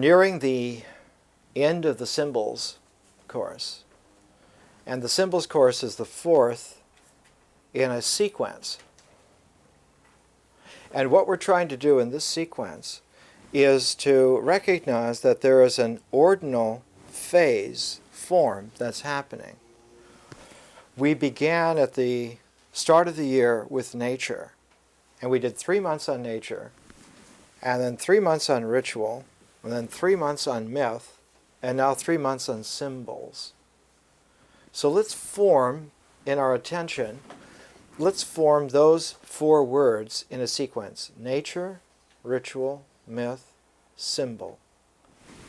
nearing the end of the symbols course, and the symbols course is the fourth in a sequence. And what we're trying to do in this sequence is to recognize that there is an ordinal phase form that's happening. We began at the start of the year with nature, and we did 3 months on nature, and then 3 months on ritual, and then 3 months on myth, and now 3 months on symbols. So let's form in our attention, let's form those 4 words in a sequence: nature, ritual, myth, symbol.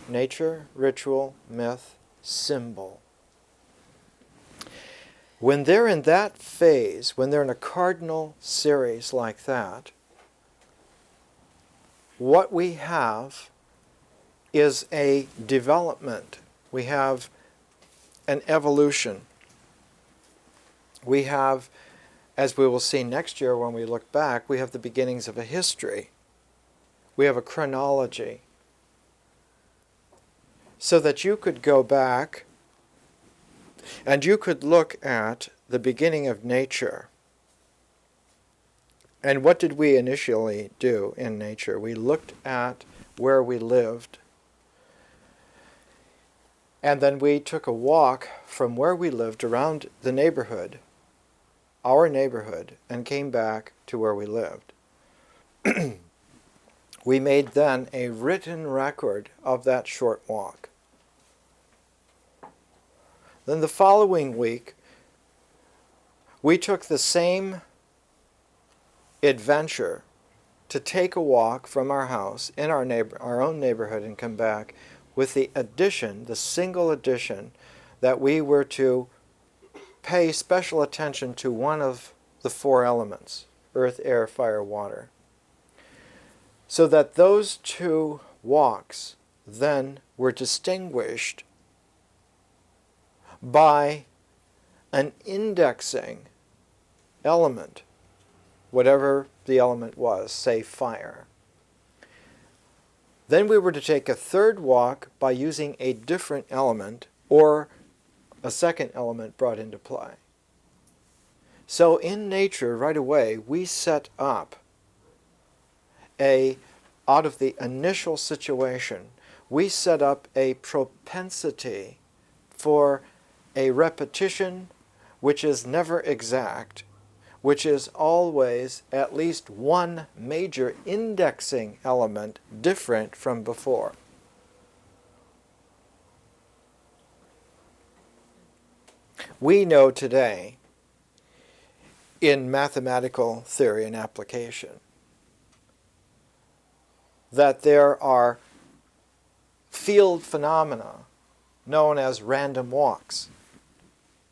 Nature, ritual, myth, symbol. When they're in that phase, when they're in a cardinal series like that, what we have is a development. We have an evolution. We have, as we will see next year when we look back, we have the beginnings of a history. We have a chronology. So that you could go back and you could look at the beginning of nature. And what did we initially do in nature? We looked at where we lived. And then we took a walk from where we lived around the neighborhood, our neighborhood, and came back to where we lived. We made then a written record of that short walk. Then the following week, we took the same adventure to take a walk from our house in our own neighborhood and come back with the addition, the single addition, that we were to pay special attention to one of the 4 elements: earth, air, fire, water. So that those 2 walks then were distinguished by an indexing element, whatever the element was, say fire. Then we were to take a 3rd walk by using a different element or a second element brought into play. So in nature, right away, we set up out of the initial situation, we set up a propensity for a repetition which is never exact, which is always at least one major indexing element different from before. We know today, in mathematical theory and application, that there are field phenomena known as random walks.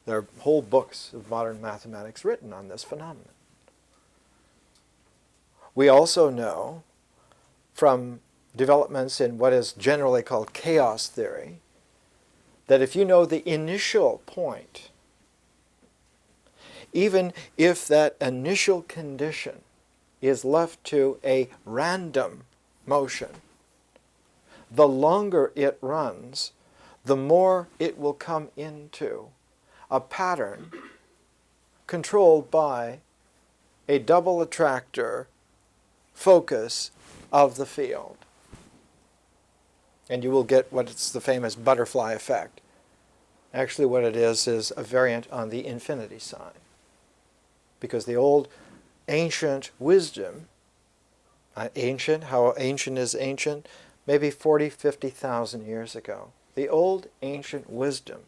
There are whole books of modern mathematics written on this phenomenon. We also know from developments in what is generally called chaos theory that if you know the initial point, even if that initial condition is left to a random motion, the longer it runs, the more it will come into a pattern controlled by a double attractor focus of the field. And you will get what's the famous butterfly effect. Actually what it is a variant on the infinity sign. Because the old ancient wisdom, ancient, how ancient is ancient? Maybe 40, 50,000 years ago. The old ancient wisdom,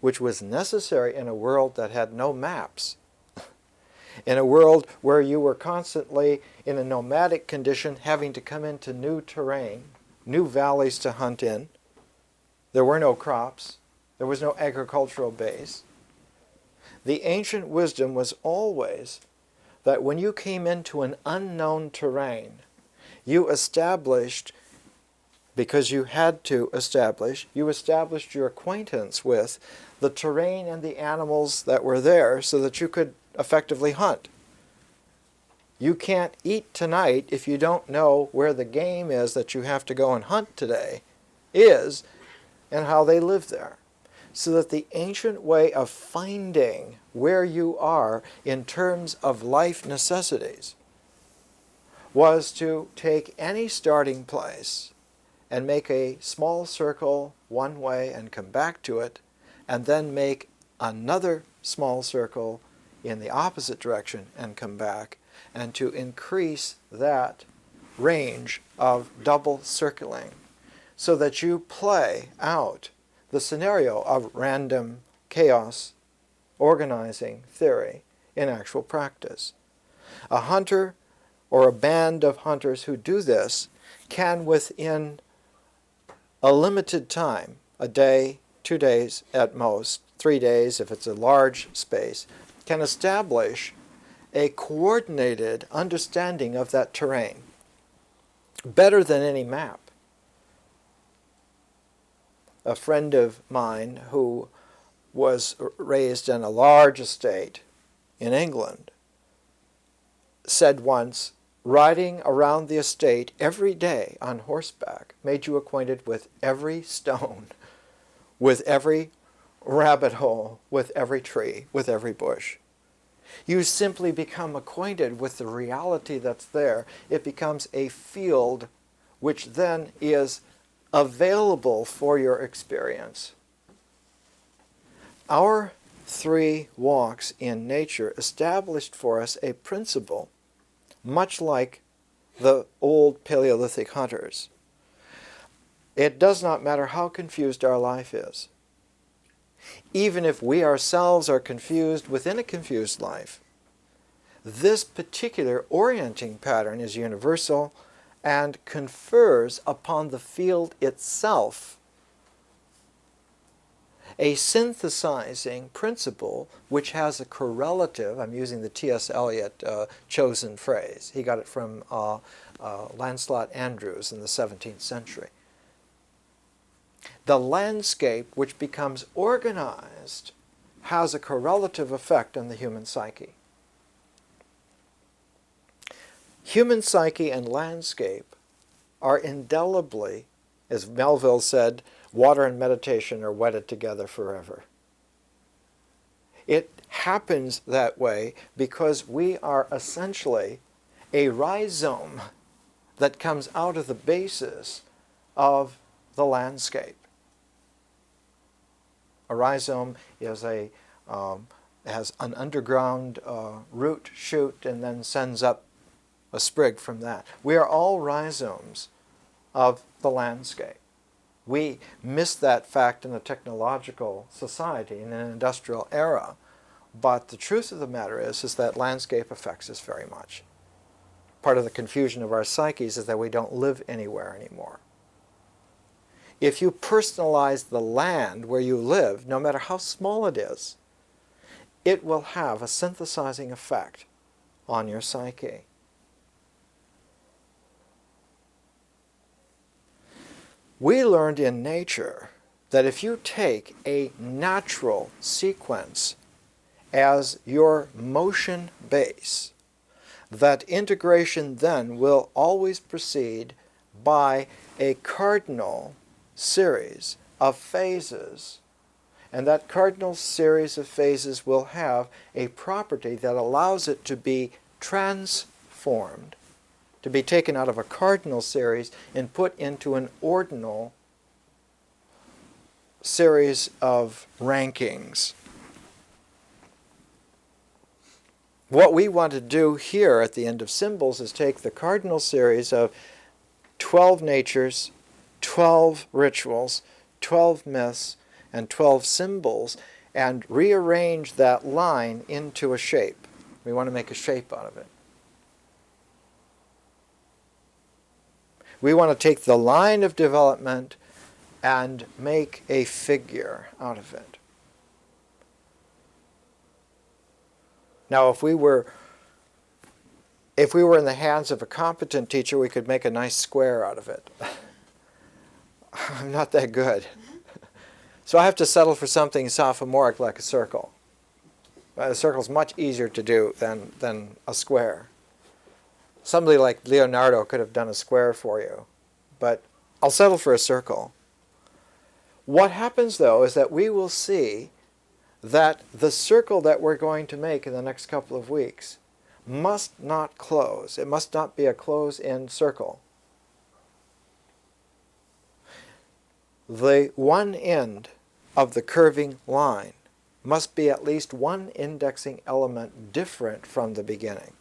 which was necessary in a world that had no maps, in a world where you were constantly in a nomadic condition, having to come into new terrain, new valleys to hunt in. There were no crops. There was no agricultural base. The ancient wisdom was always that when you came into an unknown terrain, you established, because you had to establish, you established your acquaintance with the terrain and the animals that were there so that you could effectively hunt. You can't eat tonight if you don't know where the game is that you have to go and hunt today. is and how they live there. So that the ancient way of finding where you are in terms of life necessities was to take any starting place and make a small circle one way and come back to it, and then make another small circle in the opposite direction and come back, and to increase that range of double circling so that you play out the scenario of random chaos organizing theory in actual practice. A hunter or a band of hunters who do this can, within a limited time, a day, 2 days at most, 3 days if it's a large space, can establish a coordinated understanding of that terrain better than any map. A friend of mine who was raised in a large estate in England said once, riding around the estate every day on horseback made you acquainted with every stone, with every rabbit hole, with every tree, with every bush. You simply become acquainted with the reality that's there. It becomes a field which then is available for your experience. Our 3 walks in nature established for us a principle much like the old Paleolithic hunters. It does not matter how confused our life is. Even if we ourselves are confused within a confused life, this particular orienting pattern is universal and confers upon the field itself a synthesizing principle which has a correlative. I'm using the T.S. Eliot chosen phrase. He got it from Lancelot Andrewes in the 17th century. The landscape which becomes organized has a correlative effect on the human psyche. Human psyche and landscape are indelibly, as Melville said, water and meditation are wedded together forever. It happens that way because we are essentially a rhizome that comes out of the basis of the landscape. A rhizome is has an underground root shoot and then sends up a sprig from that. We are all rhizomes of the landscape. We miss that fact in a technological society, in an industrial era. But the truth of the matter is that landscape affects us very much. Part of the confusion of our psyches is that we don't live anywhere anymore. If you personalize the land where you live, no matter how small it is, it will have a synthesizing effect on your psyche. We learned in nature that if you take a natural sequence as your motion base, that integration then will always proceed by a cardinal series of phases. And that cardinal series of phases will have a property that allows it to be transformed, to be taken out of a cardinal series and put into an ordinal series of rankings. What we want to do here at the end of symbols is take the cardinal series of 12 natures, 12 rituals, 12 myths, and 12 symbols and rearrange that line into a shape. We want to make a shape out of it. We want to take the line of development and make a figure out of it. Now, if we were in the hands of a competent teacher, we could make a nice square out of it. I'm not that good. So I have to settle for something sophomoric like a circle. A circle is much easier to do than a square. Somebody like Leonardo could have done a square for you, but I'll settle for a circle. What happens, though, is that we will see that the circle that we're going to make in the next couple of weeks must not close. It must not be a close-in circle. The one end of the curving line must be at least one indexing element different from the beginning.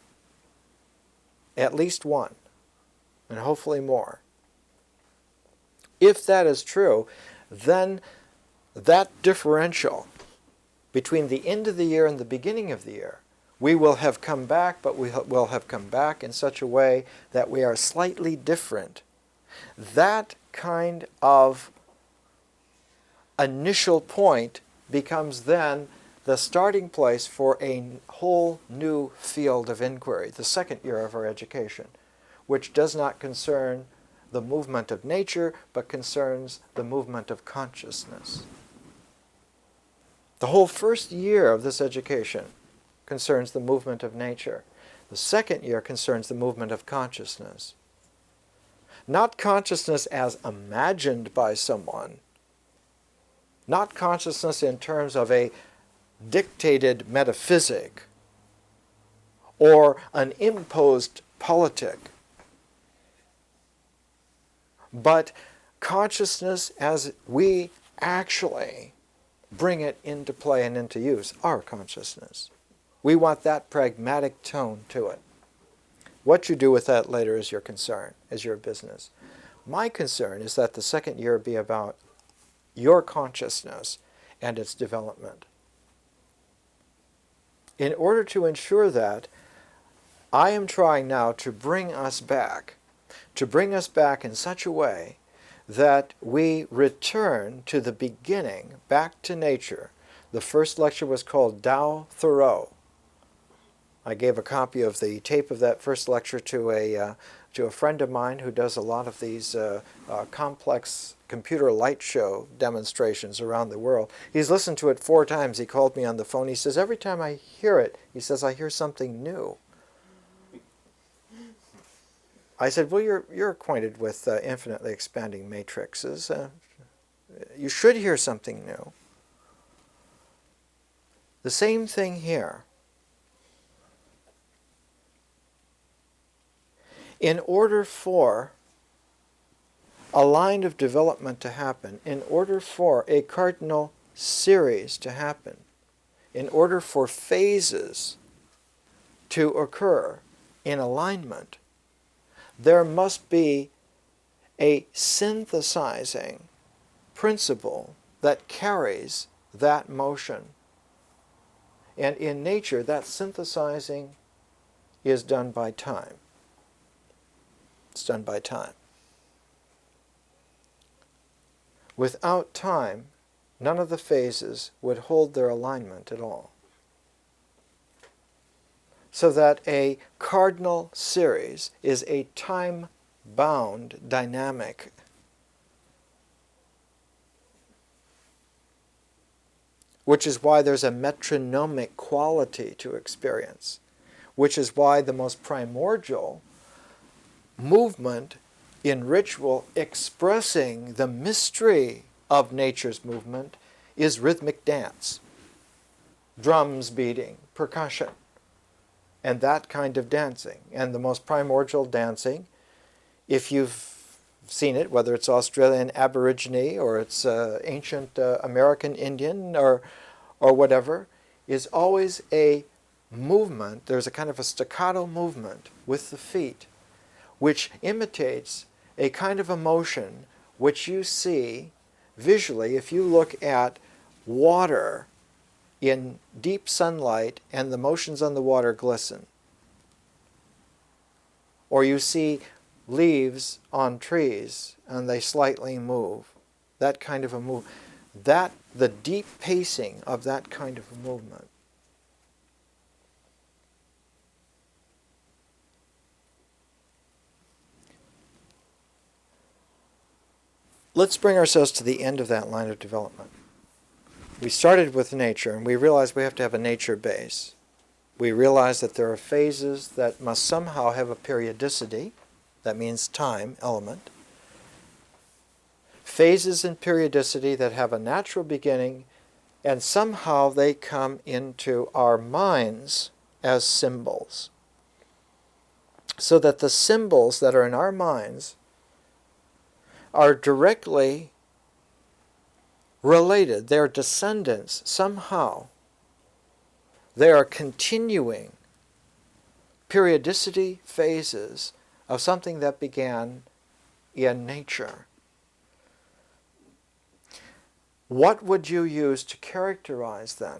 At least one, and hopefully more. If that is true, then that differential between the end of the year and the beginning of the year, we will have come back, but we will have come back in such a way that we are slightly different. That kind of initial point becomes then the starting place for a whole new field of inquiry, the second year of our education, which does not concern the movement of nature, but concerns the movement of consciousness. The whole first year of this education concerns the movement of nature. The second year concerns the movement of consciousness. Not consciousness as imagined by someone, not consciousness in terms of a dictated metaphysic or an imposed politic, but consciousness as we actually bring it into play and into use, our consciousness. We want that pragmatic tone to it. What you do with that later is your concern, is your business. My concern is that the second year be about your consciousness and its development. In order to ensure that, I am trying now to bring us back in such a way that we return to the beginning, back to nature. The first lecture was called Tao Thoreau. I gave a copy of the tape of that first lecture to a friend of mine who does a lot of these complex computer light show demonstrations around the world. He's listened to it 4 times. He called me on the phone. He says, every time I hear it, he says, I hear something new. I said, well, you're acquainted with infinitely expanding matrices. You should hear something new. The same thing here. In order for a line of development to happen, in order for a cardinal series to happen, in order for phases to occur in alignment, there must be a synthesizing principle that carries that motion. And in nature, that synthesizing is done by time. It's done by time. Without time, none of the phases would hold their alignment at all. So that a cardinal series is a time-bound dynamic. Which is why there's a metronomic quality to experience. Which is why the most primordial movement in ritual expressing the mystery of nature's movement is rhythmic dance. Drums beating, percussion, and that kind of dancing. And the most primordial dancing, if you've seen it, whether it's Australian Aborigine or it's ancient American Indian or whatever, is always a movement. There's a kind of a staccato movement with the feet, which imitates a kind of emotion which you see visually if you look at water in deep sunlight and the motions on the water glisten. Or you see leaves on trees and they slightly move. That kind of a move. The deep pacing of that kind of a movement. Let's bring ourselves to the end of that line of development. We started with nature, and we realized we have to have a nature base. We realized that there are phases that must somehow have a periodicity, that means time element. phases in periodicity that have a natural beginning, and somehow they come into our minds as symbols. So that the symbols that are in our minds are directly related. They're descendants somehow. They are continuing periodicity phases of something that began in nature. What would you use to characterize then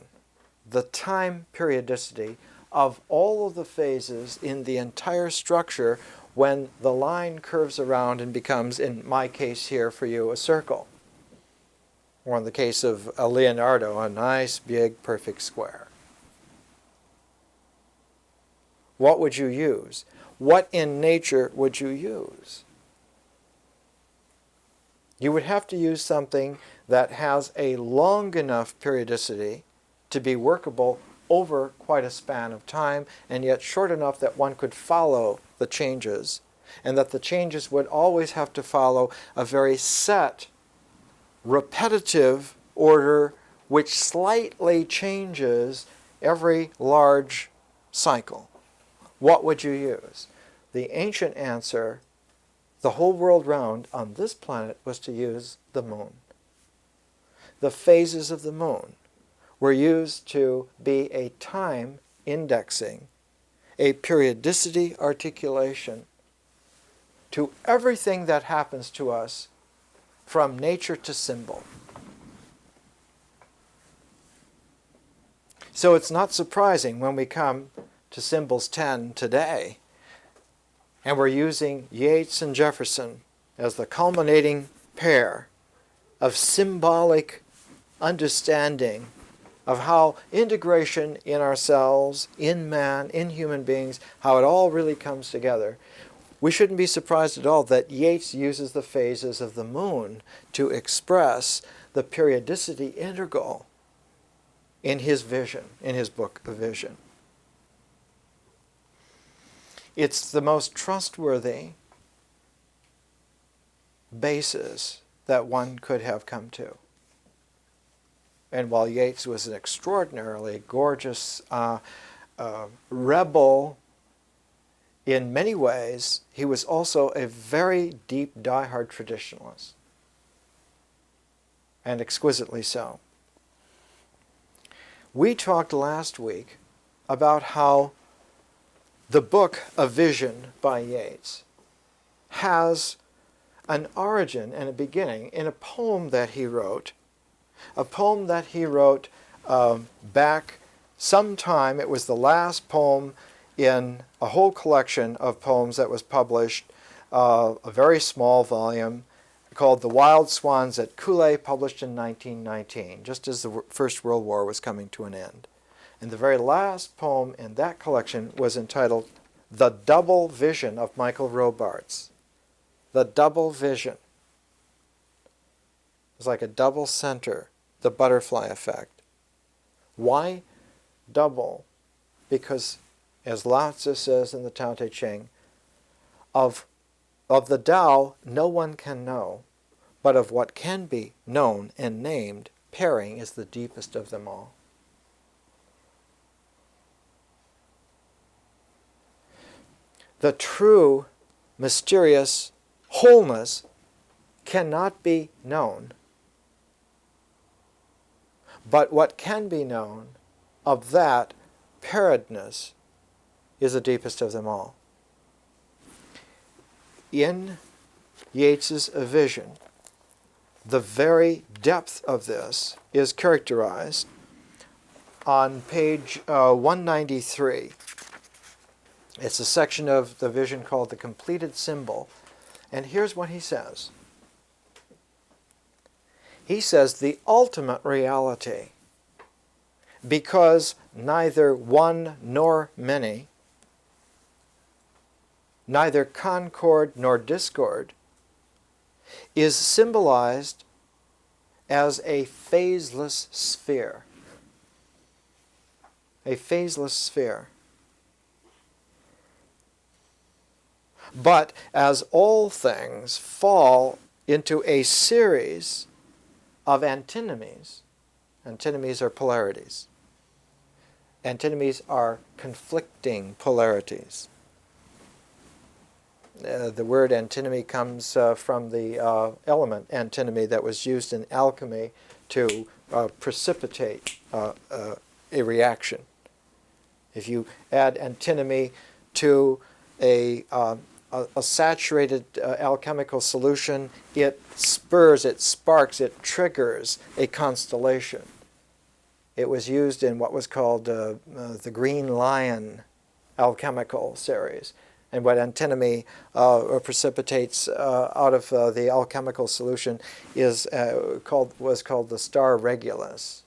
the time periodicity of all of the phases in the entire structure when the line curves around and becomes, in my case here for you, a circle? Or in the case of a Leonardo, a nice, big, perfect square. What would you use? What in nature would you use? You would have to use something that has a long enough periodicity to be workable over quite a span of time, and yet short enough that one could follow the changes, and that the changes would always have to follow a very set, repetitive order which slightly changes every large cycle. What would you use? The ancient answer, the whole world round on this planet, was to use the moon. The phases of the moon were used to be a time indexing, a periodicity articulation to everything that happens to us from nature to symbol. So it's not surprising when we come to symbols 10 today, and we're using Yates and Jefferson as the culminating pair of symbolic understanding of how integration in ourselves, in man, in human beings, how it all really comes together. We shouldn't be surprised at all that Yates uses the phases of the moon to express the periodicity integral in his vision, in his book, The Vision. It's the most trustworthy basis that one could have come to. And while Yates was an extraordinarily gorgeous rebel in many ways, he was also a very deep, diehard traditionalist, and exquisitely so. We talked last week about how the book A Vision by Yates has an origin and a beginning in a poem that he wrote. A poem that he wrote back sometime. It was the last poem in a whole collection of poems that was published, a very small volume called The Wild Swans at Cooley, published in 1919, just as the First World War was coming to an end. And the very last poem in that collection was entitled The Double Vision of Michael Robarts. The Double Vision. It's like a double center, the butterfly effect. Why double? Because, as Lao Tzu says in the Tao Te Ching, of the Tao no one can know, but of what can be known and named, pairing is the deepest of them all. The true, mysterious wholeness cannot be known, but what can be known of that pairedness is the deepest of them all. In Yates's A Vision, the very depth of this is characterized on page 193. It's a section of the vision called The Completed Symbol. And here's what he says. He says, the ultimate reality, because neither one nor many, neither concord nor discord, is symbolized as a phaseless sphere. A phaseless sphere. But as all things fall into a series of antinomies. Antinomies are polarities. Antinomies are conflicting polarities. The word antinomy comes from the element antinomy that was used in alchemy to precipitate a reaction. If you add antinomy to a saturated alchemical solution, it spurs, it sparks, it triggers a constellation. It was used in what was called the Green Lion alchemical series. And what antinomy precipitates out of the alchemical solution is was called the star regulus,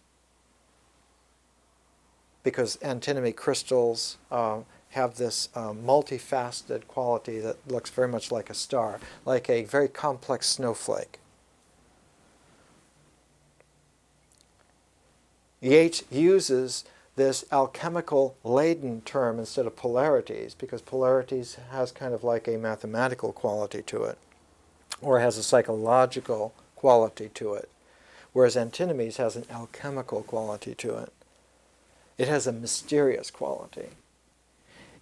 because antinomy crystals have this multifaceted quality that looks very much like a star, like a very complex snowflake. Yates uses this alchemical laden term instead of polarities, because polarities has kind of like a mathematical quality to it, or has a psychological quality to it, whereas antinomies has an alchemical quality to it. It has a mysterious quality.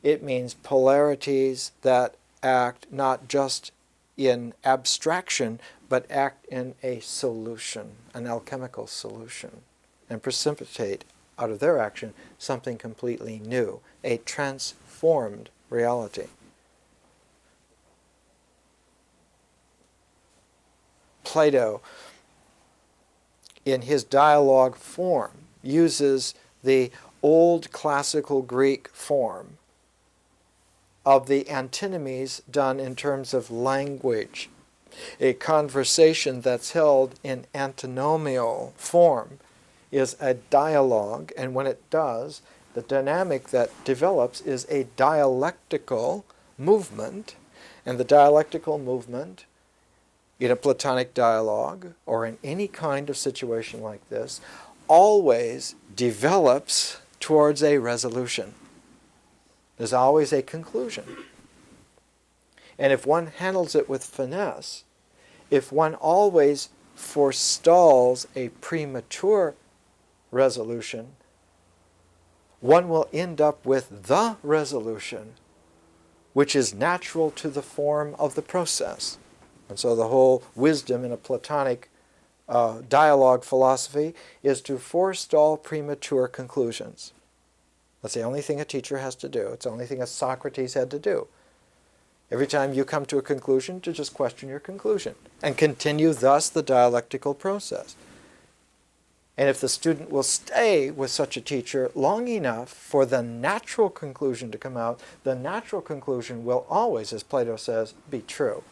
It means polarities that act not just in abstraction, but act in a solution, an alchemical solution, and precipitate out of their action something completely new, a transformed reality. Plato, in his dialogue form, uses the old classical Greek form of the antinomies done in terms of language. A conversation that's held in antinomial form is a dialogue, and when it does, the dynamic that develops is a dialectical movement, and the dialectical movement in a Platonic dialogue or in any kind of situation like this always develops towards a resolution. There's always a conclusion. And if one handles it with finesse, if one always forestalls a premature resolution, one will end up with the resolution, which is natural to the form of the process. And so the whole wisdom in a Platonic dialogue philosophy is to forestall premature conclusions. That's the only thing a teacher has to do. It's the only thing a Socrates had to do. Every time you come to a conclusion, to just question your conclusion and continue thus the dialectical process. And if the student will stay with such a teacher long enough for the natural conclusion to come out, the natural conclusion will always, as Plato says, be true.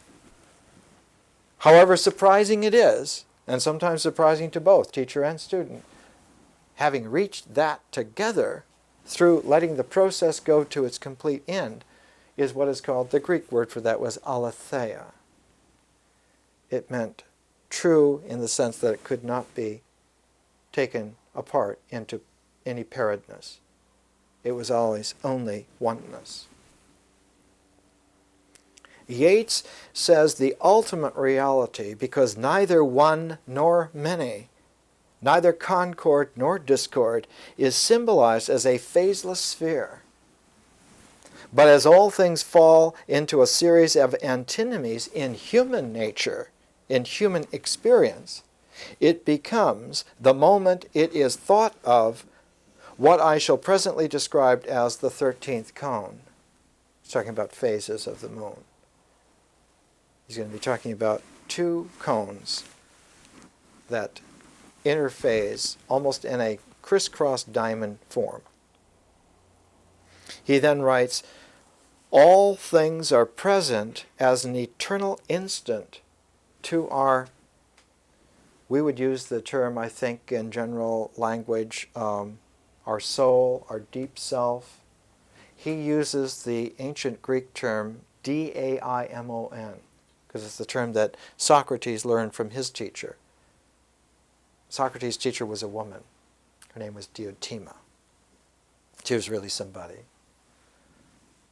However surprising it is, and sometimes surprising to both teacher and student, having reached that together through letting the process go to its complete end is what is called, the Greek word for that was aletheia. It meant true in the sense that it could not be taken apart into any pairedness. It was always only oneness. Yates says the ultimate reality, because neither one nor many, neither concord nor discord, is symbolized as a phaseless sphere. But as all things fall into a series of antinomies in human nature, in human experience, it becomes, the moment it is thought of, what I shall presently describe as the 13th cone. He's talking about phases of the moon. He's going to be talking about two cones that interphase almost in a crisscross diamond form. He then writes, all things are present as an eternal instant to our, we would use the term, I think, in general language, our soul, our deep self. He uses the ancient Greek term daimon, because it's the term that Socrates learned from his teacher. Socrates' teacher was a woman. Her name was Diotima. She was really somebody.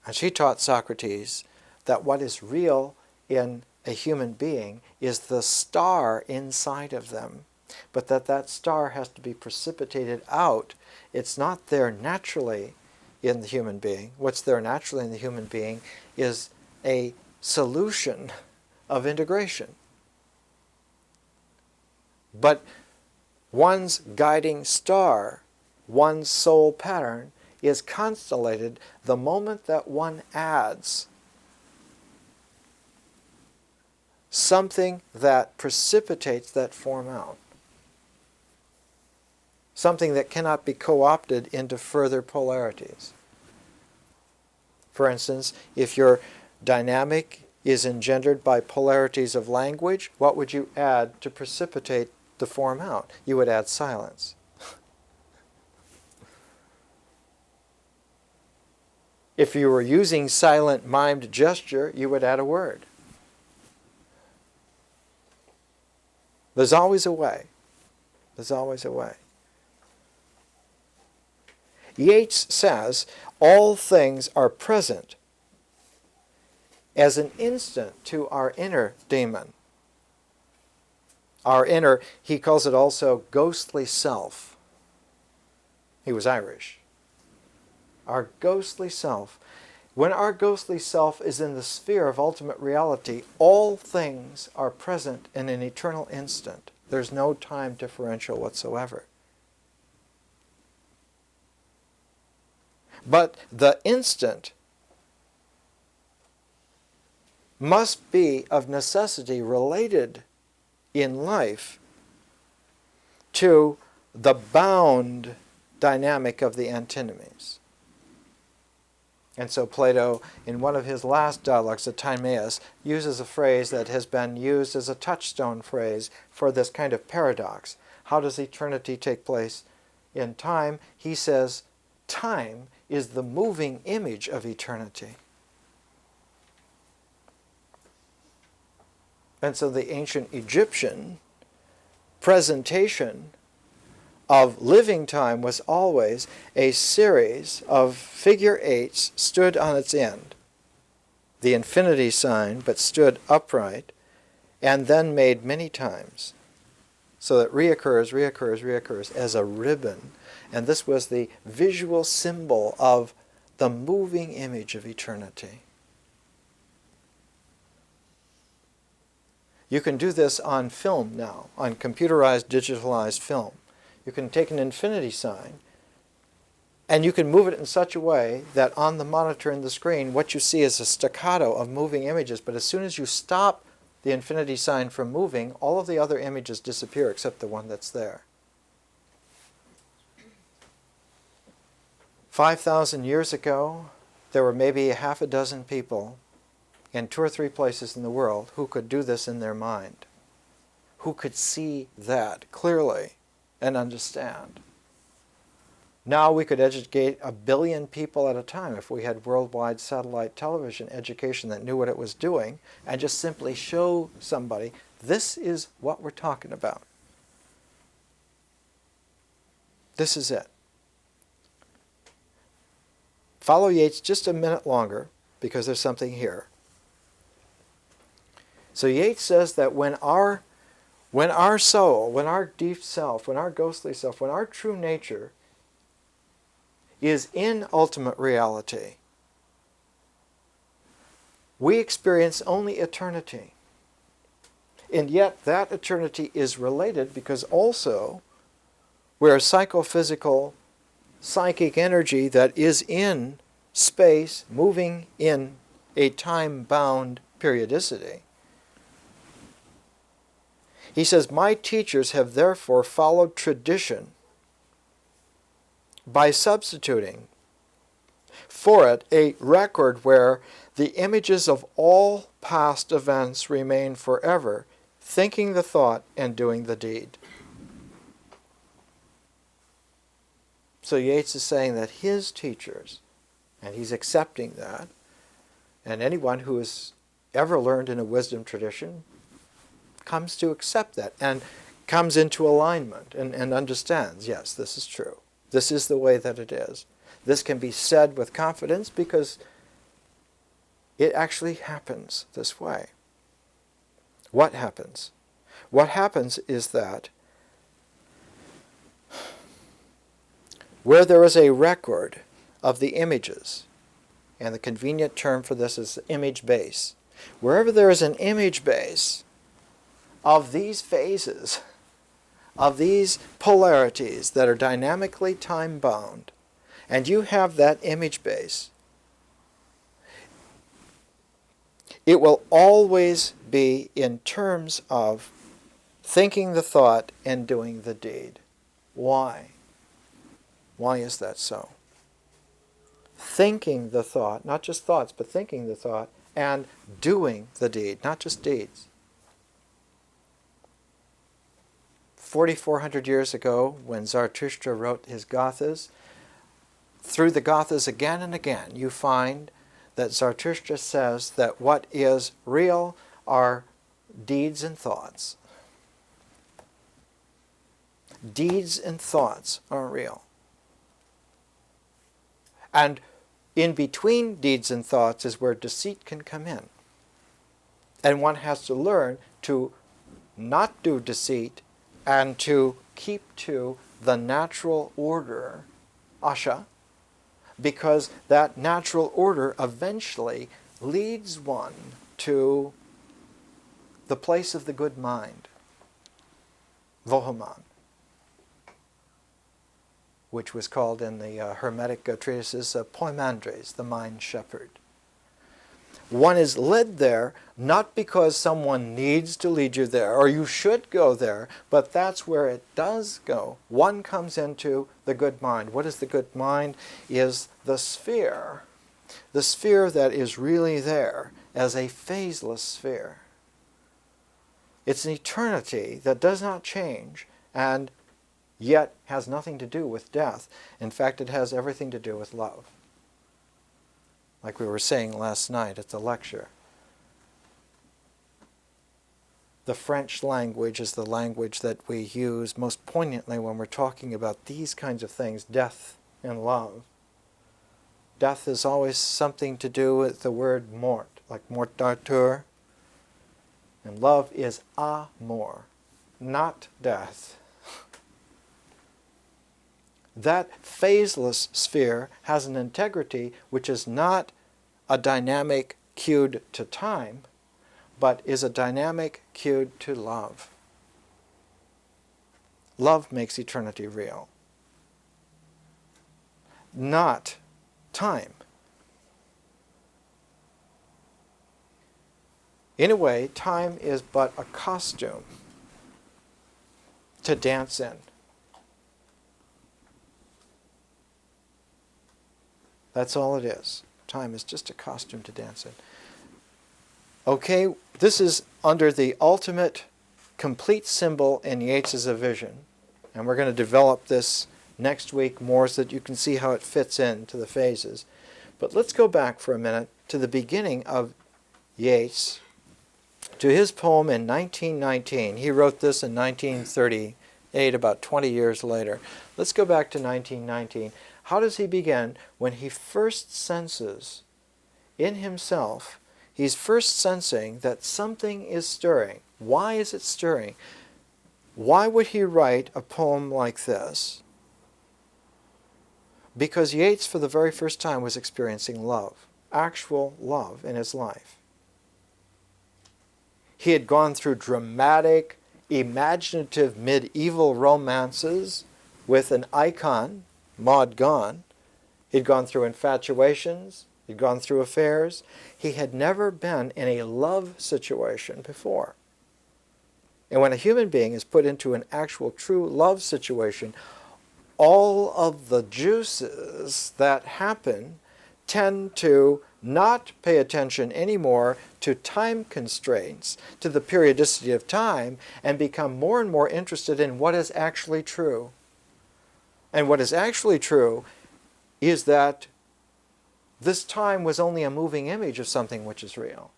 And she taught Socrates that what is real in a human being is the star inside of them, but that star has to be precipitated out. It's not there naturally in the human being. What's there naturally in the human being is a solution of integration. But one's guiding star, one's soul pattern, is constellated the moment that one adds something that precipitates that form out. Something that cannot be co-opted into further polarities. For instance, if your dynamic is engendered by polarities of language, what would you add to precipitate the form out? You would add silence. If you were using silent mimed gesture, you would add a word. There's always a way. There's always a way. Yates says, all things are present as an instant to our inner demon. Our inner, he calls it also ghostly self. He was Irish. Our ghostly self. When our ghostly self is in the sphere of ultimate reality, all things are present in an eternal instant. There's no time differential whatsoever. But the instant must be of necessity related in life to the bound dynamic of the antinomies. And so Plato, in one of his last dialogues, the Timaeus, uses a phrase that has been used as a touchstone phrase for this kind of paradox. How does eternity take place in time? He says, time is the moving image of eternity. And so the ancient Egyptian presentation of living time was always a series of figure eights stood on its end, the infinity sign, but stood upright, and then made many times, so that reoccurs as a ribbon. And this was the visual symbol of the moving image of eternity. You can do this on film now, on computerized, digitalized film. You can take an infinity sign and you can move it in such a way that on the monitor and the screen, what you see is a staccato of moving images. But as soon as you stop the infinity sign from moving, all of the other images disappear except the one that's there. 5,000 years ago, there were maybe half a dozen people in 2 or 3 places in the world who could do this in their mind, who could see that clearly and understand. Now we could educate 1 billion people at a time if we had worldwide satellite television education that knew what it was doing and just simply show somebody, this is what we're talking about. This is it. Follow Yates just a minute longer because there's something here. So Yates says that when our soul, when our deep self, when our ghostly self, when our true nature is in ultimate reality, we experience only eternity. And yet that eternity is related because also we're a psychophysical, psychic energy that is in space, moving in a time-bound periodicity. He says, my teachers have therefore followed tradition by substituting for it a record where the images of all past events remain forever, thinking the thought and doing the deed. So Yates is saying that his teachers, and he's accepting that, and anyone who has ever learned in a wisdom tradition comes to accept that and comes into alignment and understands, yes, this is true. This is the way that it is. This can be said with confidence because it actually happens this way. what happens? What happens is that where there is a record of the images, and the convenient term for this is image base, wherever there is an image base of these phases, of these polarities that are dynamically time-bound, and you have that image base, it will always be in terms of thinking the thought and doing the deed. Why? Why is that so? Thinking the thought, not just thoughts, but thinking the thought, and doing the deed, not just deeds. 4,400 years ago, when Zarathustra wrote his Gathas, through the Gathas again and again, you find that Zarathustra says that what is real are deeds and thoughts. Deeds and thoughts are real. And in between deeds and thoughts is where deceit can come in. And one has to learn to not do deceit and to keep to the natural order, asha, because that natural order eventually leads one to the place of the good mind, vohaman, which was called in the hermetic treatises poimandres, the mind shepherd. One is led there not because someone needs to lead you there, or you should go there, but that's where it does go. One comes into the good mind. What is the good mind? Is the sphere that is really there as a phaseless sphere. It's an eternity that does not change and yet has nothing to do with death. In fact, it has everything to do with love. Like we were saying last night at the lecture. The French language is the language that we use most poignantly when we're talking about these kinds of things, death and love. Death is always something to do with the word mort, like mort d'Arthur. And love is amour, not death. That phaseless sphere has an integrity which is not a dynamic cued to time, but is a dynamic cued to love. Love makes eternity real, not time. In a way, time is but a costume to dance in. That's all it is. Time is just a costume to dance in. Okay, this is under the ultimate complete symbol in Yates' A Vision. And we're going to develop this next week more so that you can see how it fits into the phases. But let's go back for a minute to the beginning of Yates, to his poem in 1919. He wrote this in 1938, about 20 years later. Let's go back to 1919. How does he begin? When he first senses in himself, he's first sensing that something is stirring. Why is it stirring? Why would he write a poem like this? Because Yates, for the very first time, was experiencing love, actual love in his life. He had gone through dramatic, imaginative medieval romances with an icon, Maud Gonne. He'd gone through infatuations. He'd gone through affairs. He had never been in a love situation before. And when a human being is put into an actual true love situation, all of the juices that happen tend to not pay attention anymore to time constraints, to the periodicity of time, and become more and more interested in what is actually true. And what is actually true is that this time was only a moving image of something which is real.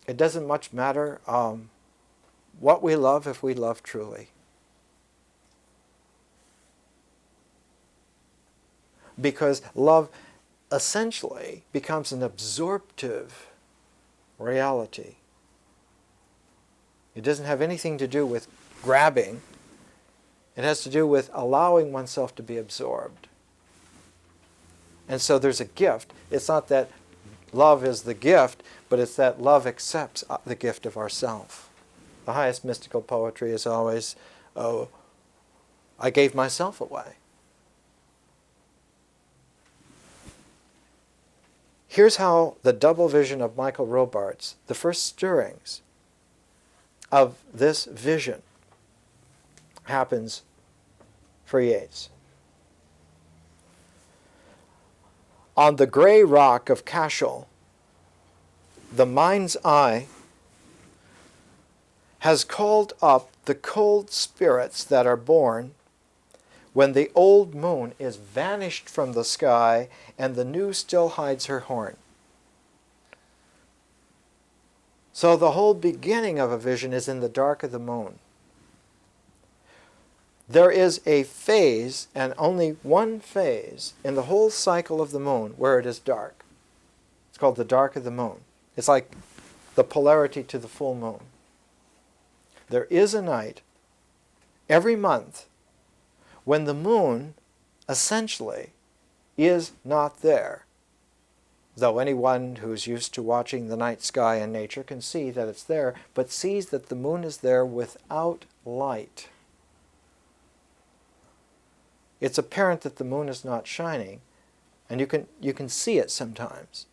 It doesn't much matter what we love if we love truly. Because love essentially becomes an absorptive reality. It doesn't have anything to do with grabbing. It has to do with allowing oneself to be absorbed. And so there's a gift. It's not that love is the gift, but it's that love accepts the gift of ourself. The highest mystical poetry is always, oh, I gave myself away. Here's how the double vision of Michael Robarts, the first stirrings of this vision, happens for Yates. On the gray rock of Cashel, the mind's eye has called up the cold spirits that are born when the old moon is vanished from the sky and the new still hides her horn. So the whole beginning of a vision is in the dark of the moon. There is a phase, and only one phase, in the whole cycle of the moon where it is dark. It's called the dark of the moon. It's like the polarity to the full moon. There is a night every month when the moon essentially is not there. Though anyone who's used to watching the night sky in nature can see that it's there, but sees that the moon is there without light. It's apparent that the moon is not shining, and you can see it sometimes.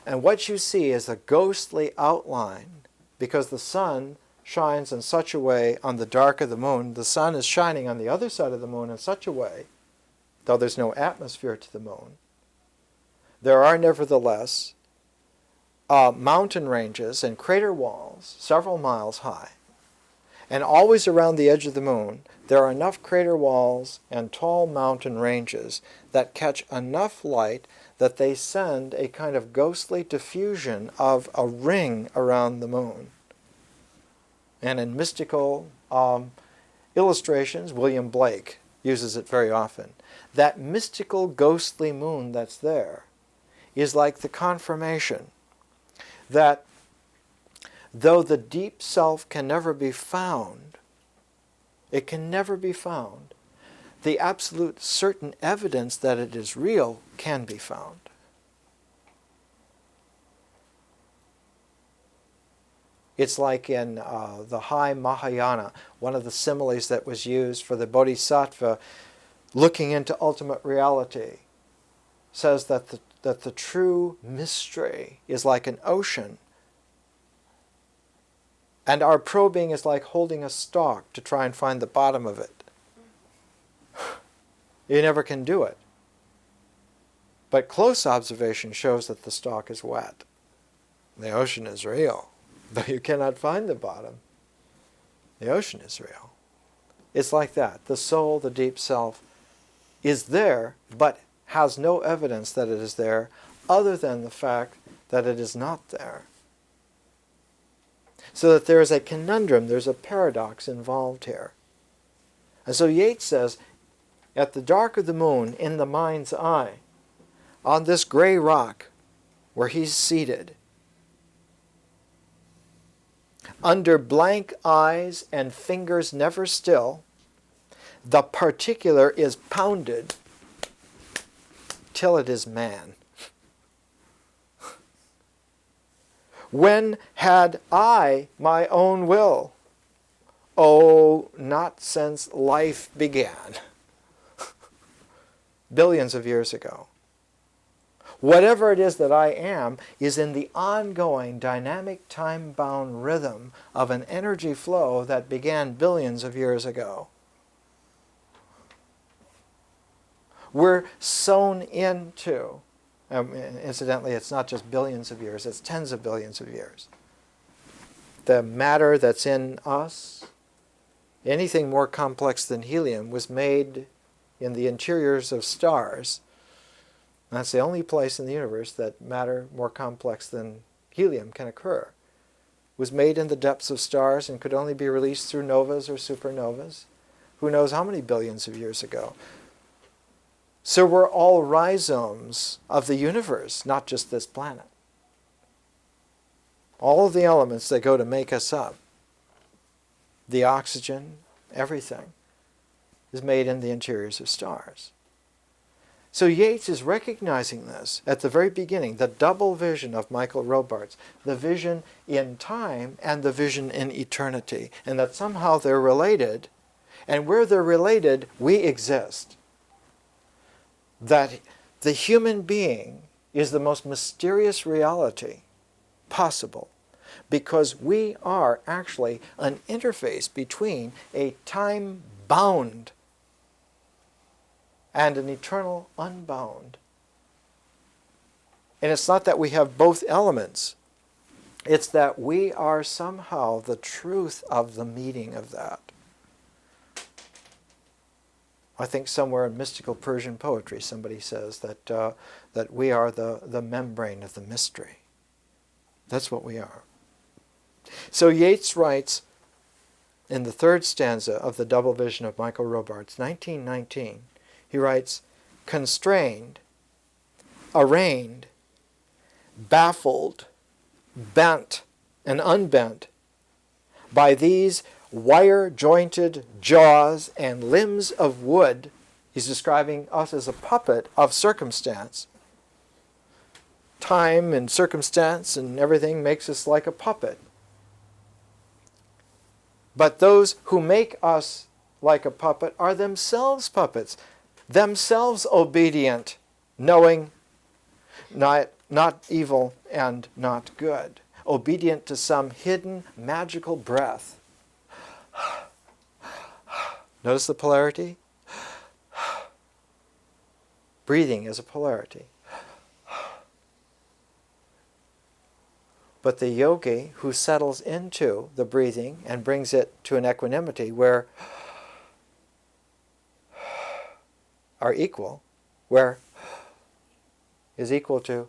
And what you see is a ghostly outline, because the sun shines in such a way on the dark of the moon. The sun is shining on the other side of the moon in such a way, though there's no atmosphere to the moon, there are nevertheless mountain ranges and crater walls several miles high. And always around the edge of the moon, there are enough crater walls and tall mountain ranges that catch enough light that they send a kind of ghostly diffusion of a ring around the moon. And in mystical illustrations, William Blake uses it very often. That mystical ghostly moon that's there is like the confirmation that though the deep self can never be found, it can never be found, the absolute certain evidence that it is real can be found. It's like in the high Mahayana, one of the similes that was used for the Bodhisattva looking into ultimate reality, says that the true mystery is like an ocean, and our probing is like holding a stalk to try and find the bottom of it. You never can do it. But close observation shows that the stalk is wet. The ocean is real, though you cannot find the bottom. The ocean is real. It's like that. The soul, the deep self, is there, but has no evidence that it is there other than the fact that it is not there. So that there is a conundrum, there's a paradox involved here. And so Yates says, at the dark of the moon, in the mind's eye, on this gray rock where he's seated, under blank eyes and fingers never still, the particular is pounded till it is man. When had I my own will? Oh, not since life began. Billions of years ago. Whatever it is that I am is in the ongoing dynamic time-bound rhythm of an energy flow that began billions of years ago. We're sewn into, incidentally, it's not just billions of years, it's tens of billions of years. The matter that's in us, anything more complex than helium, was made in the interiors of stars. That's the only place in the universe that matter more complex than helium can occur. Was made in the depths of stars and could only be released through novas or supernovas. Who knows how many billions of years ago. So we're all rhizomes of the universe, not just this planet. All of the elements that go to make us up, the oxygen, everything, is made in the interiors of stars. So Yates is recognizing this at the very beginning, the double vision of Michael Robarts, the vision in time and the vision in eternity, and that somehow they're related, and where they're related, we exist. That the human being is the most mysterious reality possible, because we are actually an interface between a time-bound and an eternal unbound. And it's not that we have both elements. It's that we are somehow the truth of the meeting of that. I think somewhere in mystical Persian poetry somebody says that we are the membrane of the mystery. That's what we are. So Yates writes in the third stanza of the double vision of Michael Robarts, 1919, he writes, constrained, arraigned, baffled, bent, and unbent by these wire-jointed jaws and limbs of wood. He's describing us as a puppet of circumstance. Time and circumstance and everything makes us like a puppet. But those who make us like a puppet are themselves puppets, themselves obedient, knowing not evil and not good, obedient to some hidden magical breath. Notice the polarity? Breathing is a polarity. But the yogi who settles into the breathing and brings it to an equanimity where are equal, where is equal to,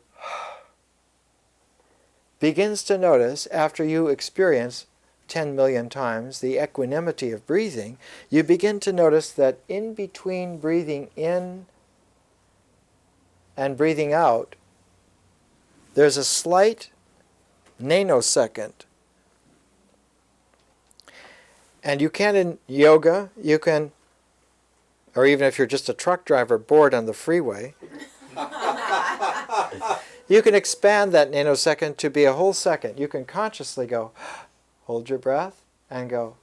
begins to notice, after you experience 10 million times the equanimity of breathing, you begin to notice that in between breathing in and breathing out, there's a slight nanosecond. And you can, in yoga, you can, or even if you're just a truck driver bored on the freeway, you can expand that nanosecond to be a whole second. You can consciously go, hold your breath, and go,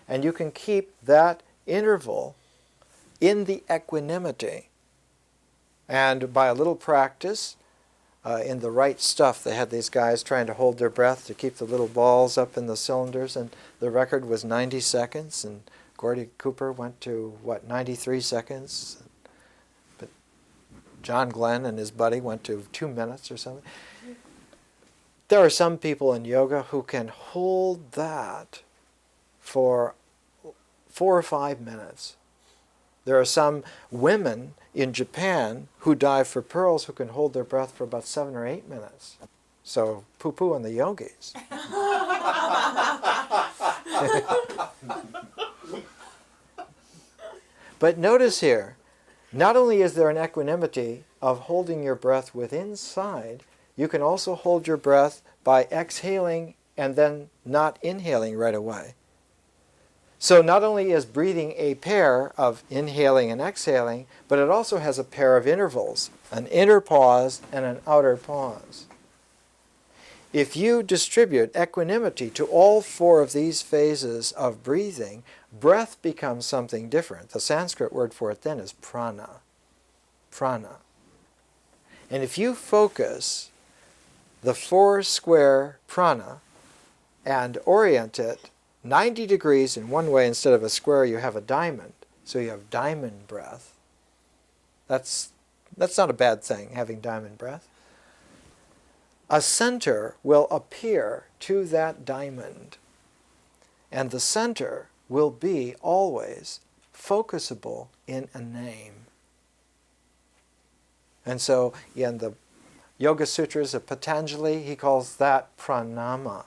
and you can keep that interval in the equanimity. And by a little practice, in the right stuff, they had these guys trying to hold their breath to keep the little balls up in the cylinders, and the record was 90 seconds, and Gordy Cooper went to, 93 seconds? But John Glenn and his buddy went to 2 minutes or something. There are some people in yoga who can hold that for 4 or 5 minutes. There are some women in Japan who dive for pearls who can hold their breath for about 7 or 8 minutes. So poo-poo on the yogis. But notice here, not only is there an equanimity of holding your breath with inside, you can also hold your breath by exhaling and then not inhaling right away. So not only is breathing a pair of inhaling and exhaling, but it also has a pair of intervals, an inner pause and an outer pause. If you distribute equanimity to all 4 of these phases of breathing, breath becomes something different. The Sanskrit word for it then is prana. Prana. And if you focus the 4 square prana and orient it 90 degrees in one way, instead of a square you have a diamond, so you have diamond breath. That's not a bad thing, having diamond breath. A center will appear to that diamond, and the center will be always focusable in a name. And so in the Yoga Sutras of Patanjali, he calls that pranama.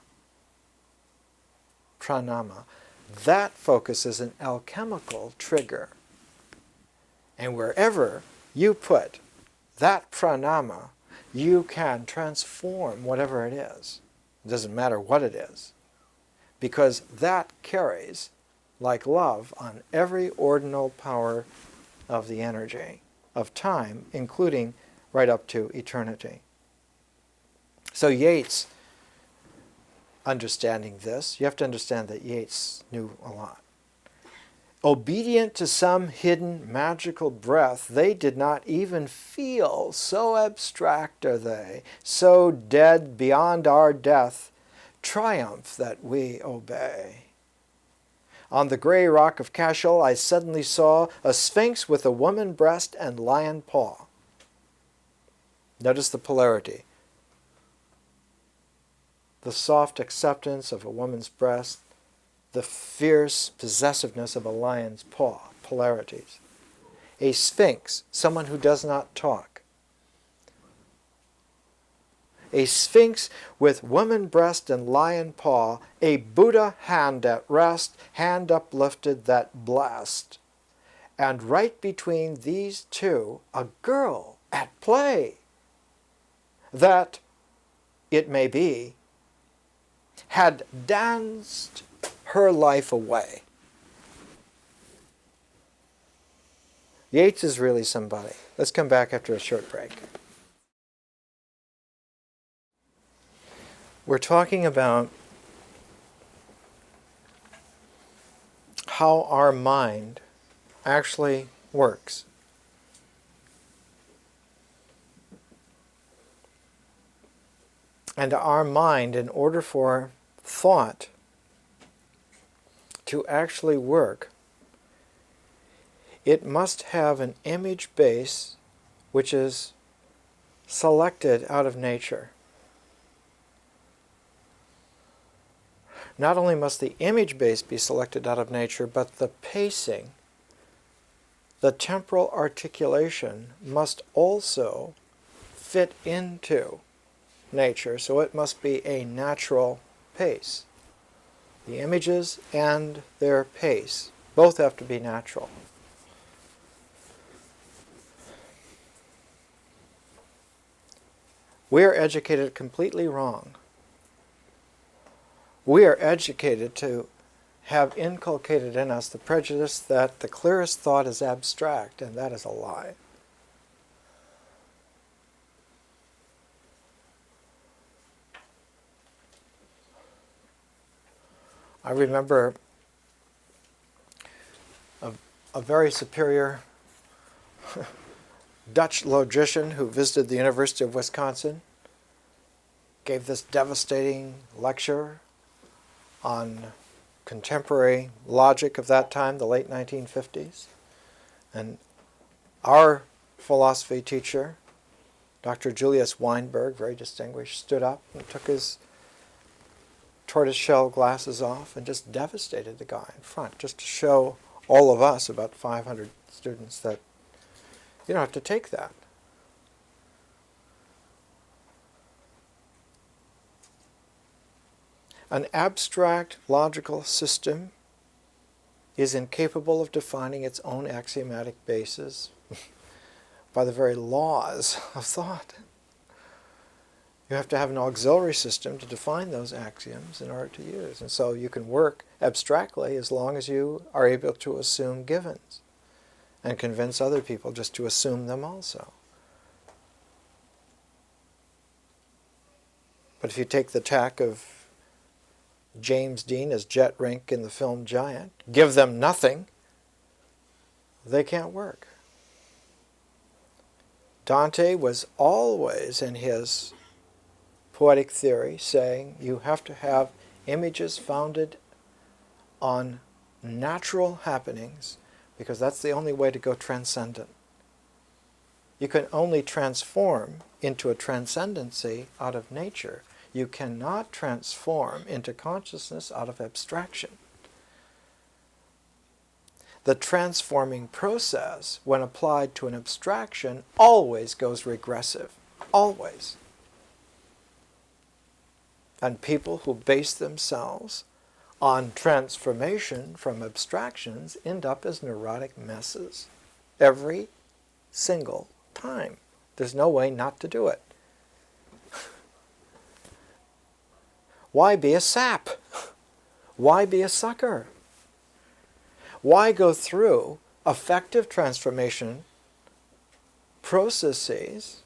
Pranama. That focuses an alchemical trigger. And wherever you put that pranama, you can transform whatever it is. It doesn't matter what it is. Because that carries, like love, on every ordinal power of the energy, of time, including right up to eternity. So Yates, understanding this, you have to understand that Yates knew a lot. Obedient to some hidden magical breath, they did not even feel, so abstract are they, so dead beyond our death, triumph that we obey. On the gray rock of Cashel, I suddenly saw a sphinx with a woman breast and lion paw. Notice the polarity. The soft acceptance of a woman's breast, the fierce possessiveness of a lion's paw, polarities. A sphinx, someone who does not talk. A sphinx with woman breast and lion paw, a Buddha hand at rest, hand uplifted that blessed. And right between these two, a girl at play, that, it may be, had danced her life away. Yates is really somebody. Let's come back after a short break. We're talking about how our mind actually works. And our mind, in order for thought to actually work, it must have an image base which is selected out of nature. Not only must the image base be selected out of nature, but the pacing, the temporal articulation must also fit into nature, so it must be a natural pace. The images and their pace both have to be natural. We are educated completely wrong. We are educated to have inculcated in us the prejudice that the clearest thought is abstract, and that is a lie. I remember a very superior Dutch logician who visited the University of Wisconsin gave this devastating lecture on contemporary logic of that time, the late 1950s. And our philosophy teacher, Dr. Julius Weinberg, very distinguished, stood up and took his tortoiseshell glasses off and just devastated the guy in front, just to show all of us, about 500 students, that you don't have to take that. An abstract logical system is incapable of defining its own axiomatic basis by the very laws of thought. You have to have an auxiliary system to define those axioms in order to use. And so you can work abstractly as long as you are able to assume givens and convince other people just to assume them also. But if you take the tack of James Dean as Jet Rink in the film Giant, give them nothing, they can't work. Dante was always in his poetic theory saying you have to have images founded on natural happenings, because that's the only way to go transcendent. You can only transform into a transcendency out of nature. You cannot transform into consciousness out of abstraction. The transforming process, when applied to an abstraction, always goes regressive. Always. And people who base themselves on transformation from abstractions end up as neurotic messes. every single time. There's no way not to do it. Why be a sap? Why be a sucker? Why go through effective transformation processes,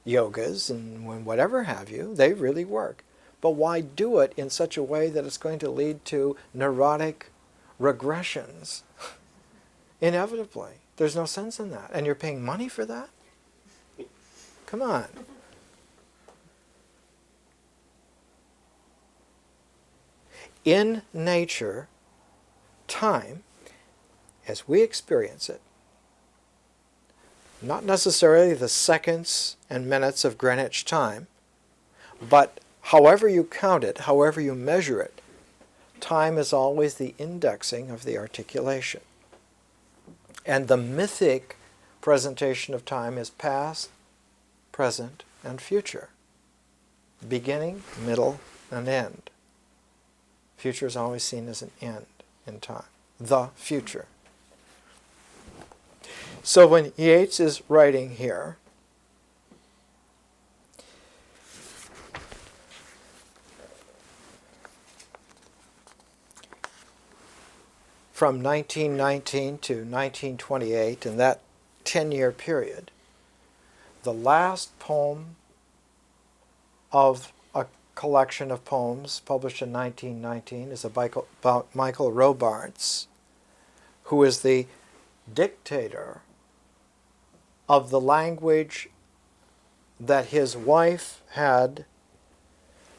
yogas and whatever have you? They really work. But why do it in such a way that it's going to lead to neurotic regressions? Inevitably. There's no sense in that. And you're paying money for that? Come on. In nature, time, as we experience it, not necessarily the seconds and minutes of Greenwich time, but however you count it, however you measure it, time is always the indexing of the articulation. And the mythic presentation of time is past, present, and future. Beginning, middle, and end. Future is always seen as an end in time. The future. So when Yates is writing here, from 1919 to 1928, in that 10-year period, the last poem of a collection of poems published in 1919 is about Michael Robarts, who is the dictator of the language that his wife had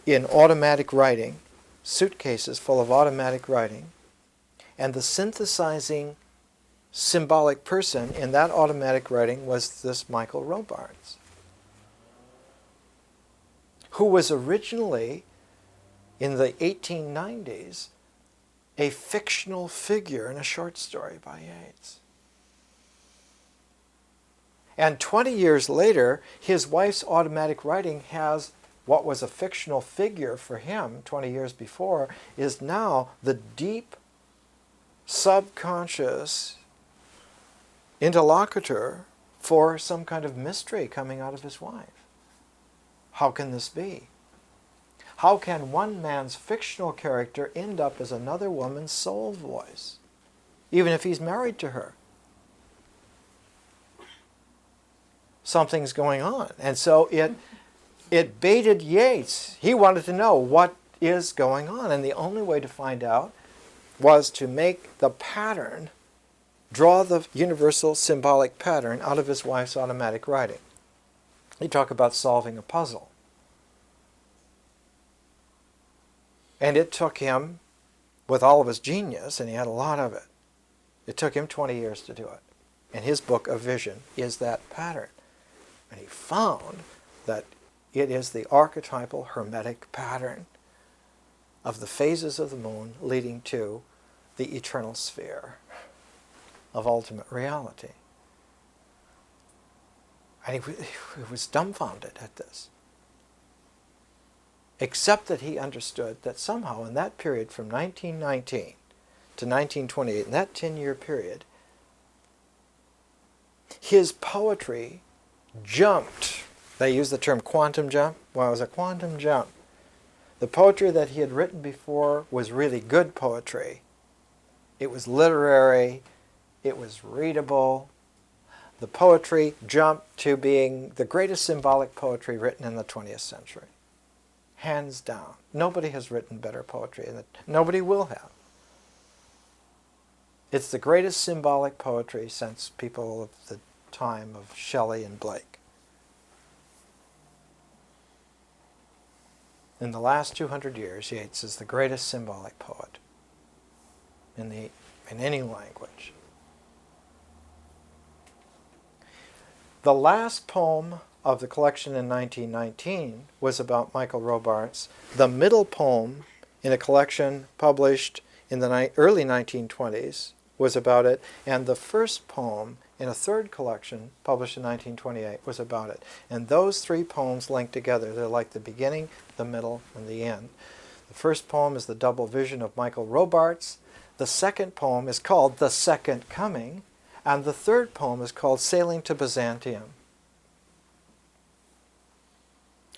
in automatic writing, suitcases full of automatic writing, and the synthesizing symbolic person in that automatic writing was this Michael Robarts, who was originally, in the 1890s, a fictional figure in a short story by Yates. And 20 years later, his wife's automatic writing has what was a fictional figure for him 20 years before, is now the deep, subconscious interlocutor for some kind of mystery coming out of his wife. How can this be? How can one man's fictional character end up as another woman's soul voice, even if he's married to her? Something's going on. And so it baited Yates. He wanted to know what is going on. And the only way to find out was to make the pattern, draw the universal symbolic pattern out of his wife's automatic writing. He talked about solving a puzzle. And it took him, with all of his genius, and he had a lot of it, it took him 20 years to do it. And his book of vision is that pattern. And he found that it is the archetypal hermetic pattern of the phases of the moon leading to the eternal sphere of ultimate reality. And he was dumbfounded at this. Except that he understood that somehow in that period from 1919 to 1928, in that 10-year period, his poetry jumped. They use the term quantum jump. Well, it was a quantum jump. The poetry that he had written before was really good poetry. It was literary. It was readable. The poetry jumped to being the greatest symbolic poetry written in the 20th century. Hands down. Nobody has written better poetry, and nobody will have. It's the greatest symbolic poetry since people of the time of Shelley and Blake. In the last 200 years, Yates is the greatest symbolic poet in any language. The last poem of the collection in 1919 was about Michael Robarts. The middle poem in a collection published in the early 1920s was about it, and the first poem in a third collection published in 1928 was about it. And those three poems linked together. They're like the beginning, the middle, and the end. The first poem is the double vision of Michael Robarts. The second poem is called The Second Coming, And the third poem is called Sailing to Byzantium.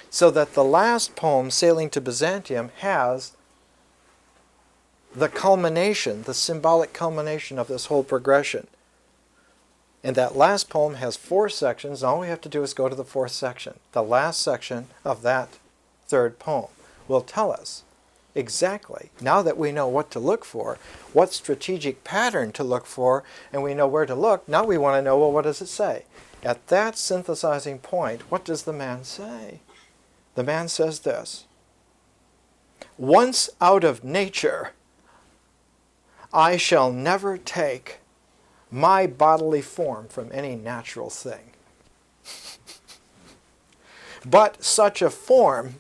So that the last poem, Sailing to Byzantium, has the culmination, the symbolic culmination of this whole progression. And that last poem has 4 sections. All we have to do is go to the 4th section. The last section of that third poem will tell us exactly, now that we know what to look for, what strategic pattern to look for, and we know where to look, now we want to know, well, what does it say? At that synthesizing point, what does the man say? The man says this: once out of nature, I shall never take my bodily form from any natural thing, but such a form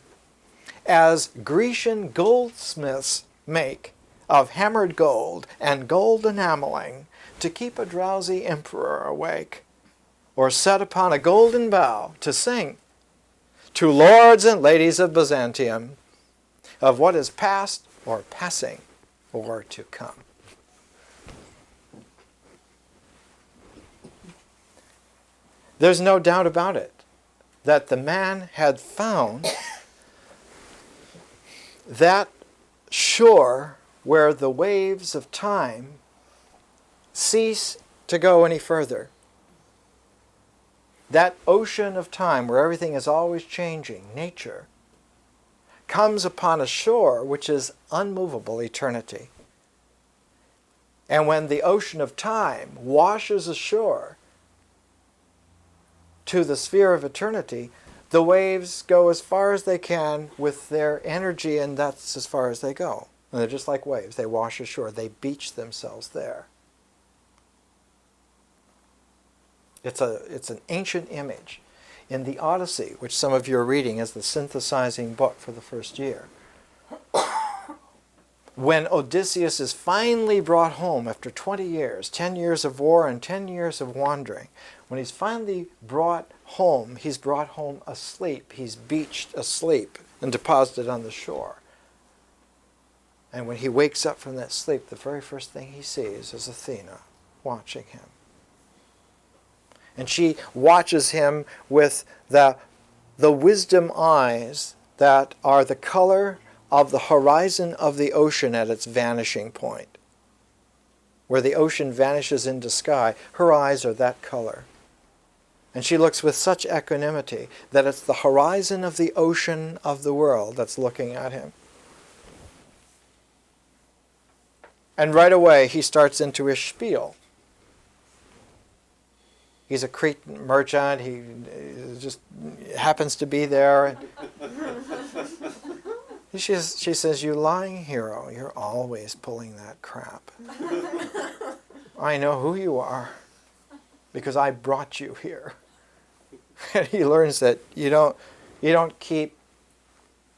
as Grecian goldsmiths make of hammered gold and gold enameling to keep a drowsy emperor awake, or set upon a golden bough to sing to lords and ladies of Byzantium of what is past or passing or to come. There's no doubt about it that the man had found that shore where the waves of time cease to go any further. That ocean of time where everything is always changing, nature, comes upon a shore which is unmovable eternity. And when the ocean of time washes ashore to the sphere of eternity, the waves go as far as they can with their energy, and that's as far as they go. And they're just like waves. They wash ashore. They beach themselves there. It's an ancient image. In the Odyssey, which some of you are reading as the synthesizing book for the first year, when Odysseus is finally brought home after 20 years, 10 years of war and 10 years of wandering, when he's finally brought home, he's brought home asleep. He's beached asleep and deposited on the shore. And when he wakes up from that sleep, the very first thing he sees is Athena watching him. And she watches him with the wisdom eyes that are the color of the horizon of the ocean at its vanishing point. Where the ocean vanishes into sky, her eyes are that color. And she looks with such equanimity that it's the horizon of the ocean of the world that's looking at him. And right away he starts into his spiel. He's a Cretan merchant. He just happens to be there. She says, "You lying hero, you're always pulling that crap. I know who you are because I brought you here." And he learns that you don't keep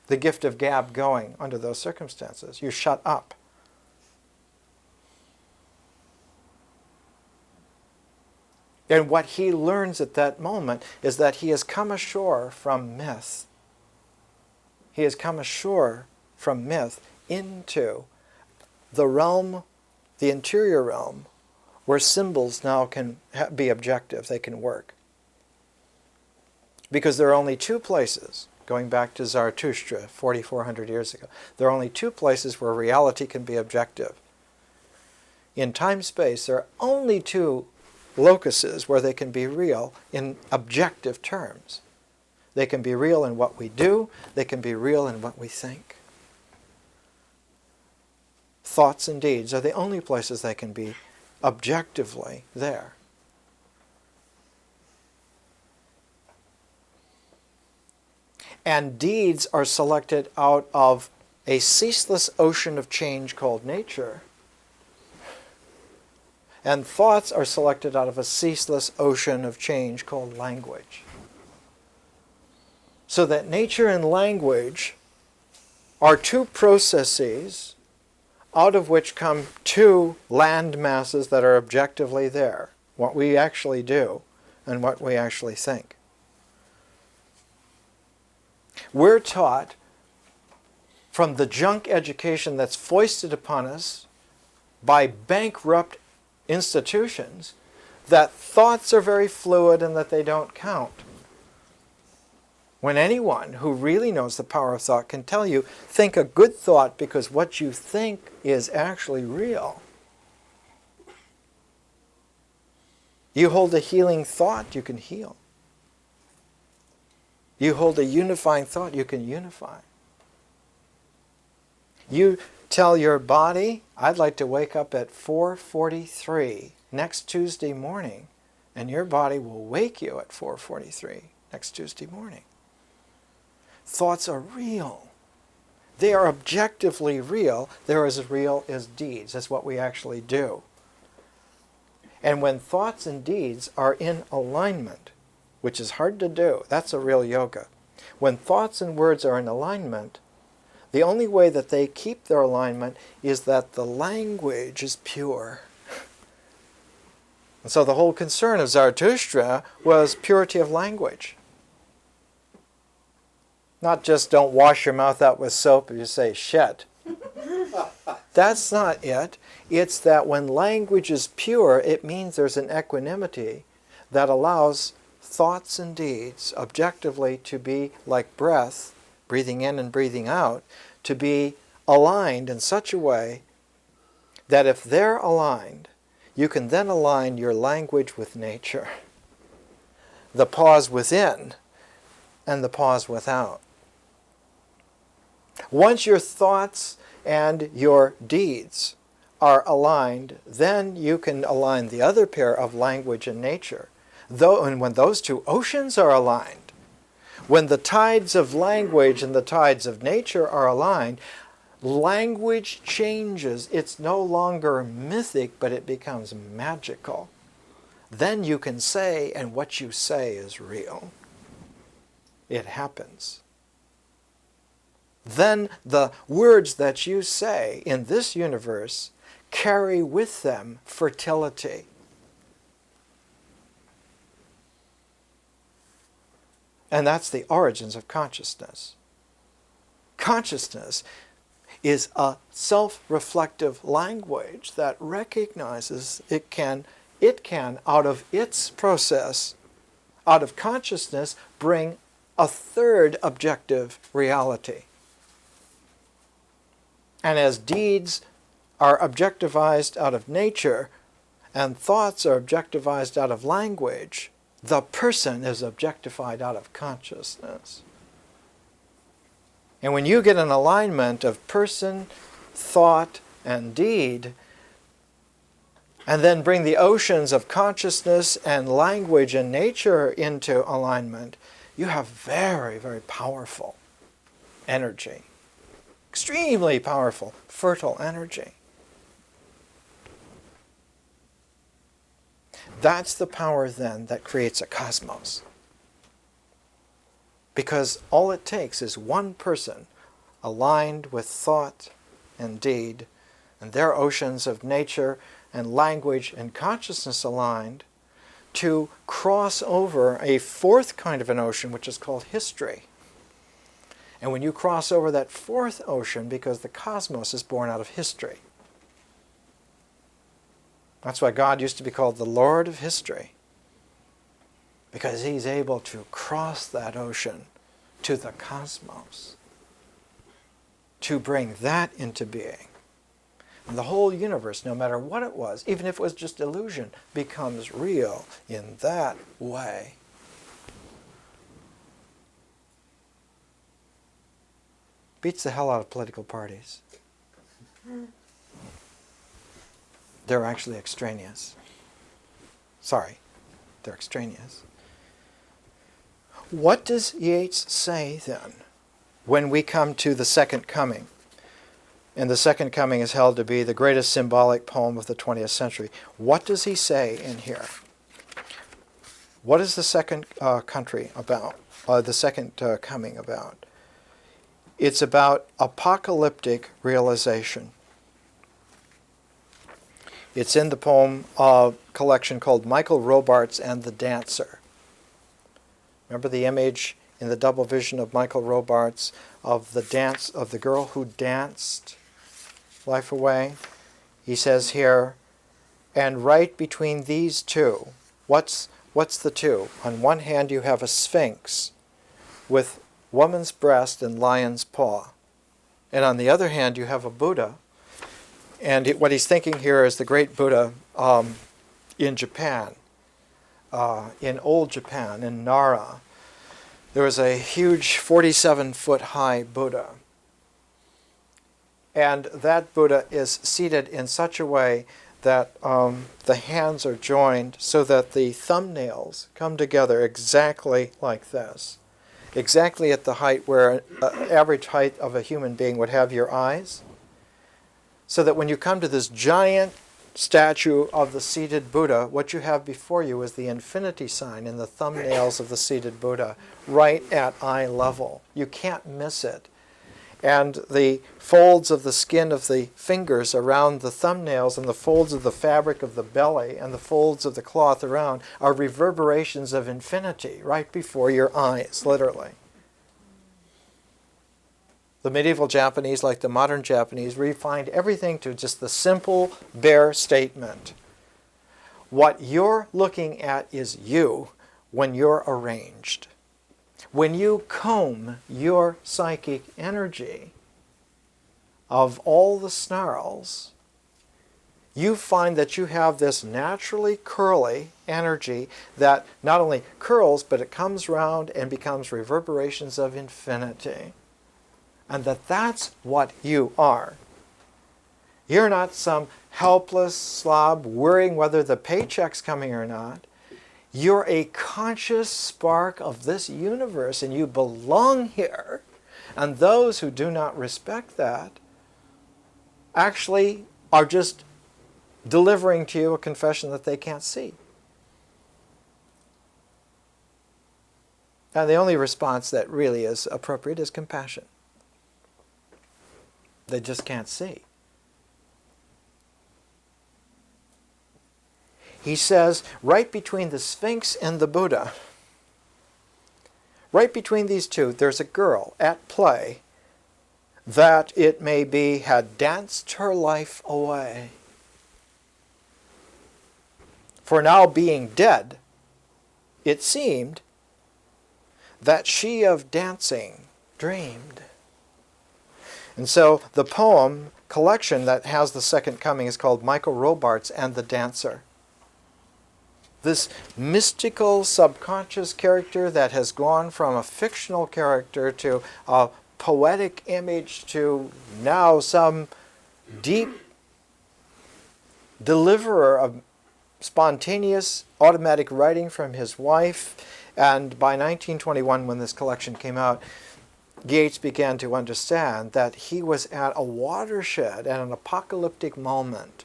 the gift of gab going under those circumstances. You shut up. And what he learns at that moment is that he has come ashore from myth. He has come ashore from myth into the realm, the interior realm, where symbols now can be objective, they can work. Because there are only 2 places, going back to Zarathustra 4,400 years ago, there are only 2 places where reality can be objective. In time-space, there are only 2 locuses where they can be real in objective terms. They can be real in what we do. They can be real in what we think. Thoughts and deeds are the only places they can be objectively there. And deeds are selected out of a ceaseless ocean of change called nature. And thoughts are selected out of a ceaseless ocean of change called language. So that nature and language are 2 processes out of which come 2 land masses that are objectively there. What we actually do and what we actually think. We're taught from the junk education that's foisted upon us by bankrupt institutions that thoughts are very fluid and that they don't count. When anyone who really knows the power of thought can tell you, think a good thought because what you think is actually real. You hold a healing thought, you can heal. You hold a unifying thought, you can unify. You tell your body, I'd like to wake up at 4:43 next Tuesday morning, and your body will wake you at 4:43 next Tuesday morning. Thoughts are real. They are objectively real. They're as real as deeds. That's what we actually do. And when thoughts and deeds are in alignment, which is hard to do, that's a real yoga. When thoughts and words are in alignment, the only way that they keep their alignment is that the language is pure. And so the whole concern of Zarathustra was purity of language. Not just don't wash your mouth out with soap if you say shit. That's not it. It's that when language is pure, it means there's an equanimity that allows thoughts and deeds objectively to be like breath, breathing in and breathing out, to be aligned in such a way that if they're aligned, you can then align your language with nature. The pause within and the pause without. Once your thoughts and your deeds are aligned, then you can align the other pair of language and nature. And when those two oceans are aligned, when the tides of language and the tides of nature are aligned, language changes. It's no longer mythic, but it becomes magical. Then you can say, and what you say is real. It happens. Then the words that you say in this universe carry with them fertility. And that's the origins of consciousness. Consciousness is a self-reflective language that recognizes it can, out of its process, out of consciousness, bring a third objective reality. And as deeds are objectivized out of nature and thoughts are objectivized out of language, the person is objectified out of consciousness. And when you get an alignment of person, thought, and deed, and then bring the oceans of consciousness and language and nature into alignment, you have very, very powerful energy. Extremely powerful, fertile energy. That's the power then that creates a cosmos. Because all it takes is one person aligned with thought and deed, and their oceans of nature and language and consciousness aligned, to cross over a fourth kind of an ocean, which is called history. And when you cross over that fourth ocean, because the cosmos is born out of history. That's why God used to be called the Lord of History. Because he's able to cross that ocean to the cosmos. To bring that into being. And the whole universe, no matter what it was, even if it was just illusion, becomes real in that way. Beats the hell out of political parties. They're actually extraneous. Sorry, they're extraneous. What does Yates say then when we come to the second coming? And the second coming is held to be the greatest symbolic poem of the 20th century. What does he say in here? What is the second country about? The second coming about? It's about apocalyptic realization. It's in the poem collection called Michael Robarts and the Dancer. Remember the image in the double vision of Michael Robarts of the dance of the girl who danced life away? He says here, And right between these two, what's the two? On one hand you have a sphinx with woman's breast and lion's paw. And on the other hand you have a Buddha. And what he's thinking here is the great Buddha in Japan, in old Japan, in Nara. There was a huge 47-foot high Buddha. And that Buddha is seated in such a way that the hands are joined so that the thumbnails come together exactly like this. Exactly at the height where average height of a human being would have your eyes. So that when you come to this giant statue of the seated Buddha, what you have before you is the infinity sign in the thumbnails of the seated Buddha, right at eye level. You can't miss it. And the folds of the skin of the fingers around the thumbnails and the folds of the fabric of the belly and the folds of the cloth around are reverberations of infinity right before your eyes, literally. The medieval Japanese, like the modern Japanese, refined everything to just the simple, bare statement. What you're looking at is you when you're arranged. When you comb your psychic energy of all the snarls, you find that you have this naturally curly energy that not only curls, but it comes round and becomes reverberations of infinity. And that's what you are. You're not some helpless slob worrying whether the paycheck's coming or not. You're a conscious spark of this universe, and you belong here. And those who do not respect that actually are just delivering to you a confession that they can't see. And the only response that really is appropriate is compassion. They just can't see. He says, right between the Sphinx and the Buddha, right between these two, there's a girl at play that, it may be, had danced her life away. For now being dead, it seemed that she of dancing dreamed. And so the poem collection that has the second coming is called Michael Robarts and the Dancer. This mystical subconscious character that has gone from a fictional character to a poetic image to now some deep deliverer of spontaneous automatic writing from his wife. And by 1921, when this collection came out, Yates began to understand that he was at a watershed, at an apocalyptic moment,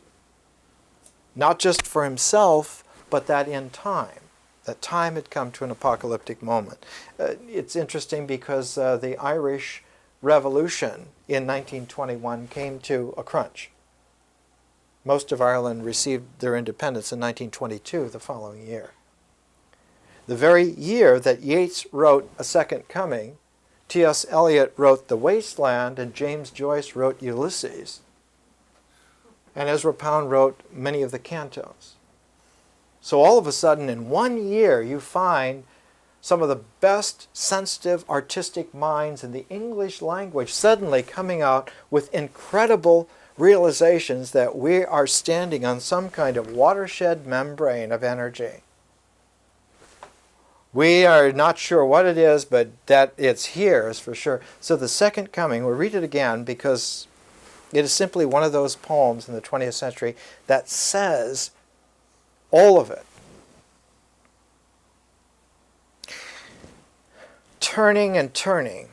not just for himself, but that in time, that time had come to an apocalyptic moment. It's interesting because the Irish Revolution in 1921 came to a crunch. Most of Ireland received their independence in 1922, the following year. The very year that Yates wrote A Second Coming, T.S. Eliot wrote The Waste Land, and James Joyce wrote Ulysses. And Ezra Pound wrote many of the cantos. So all of a sudden, in 1 year, you find some of the best sensitive artistic minds in the English language suddenly coming out with incredible realizations that we are standing on some kind of watershed membrane of energy. We are not sure what it is, but that it's here is for sure. So the second coming, we'll read it again because it is simply one of those poems in the 20th century that says all of it. Turning and turning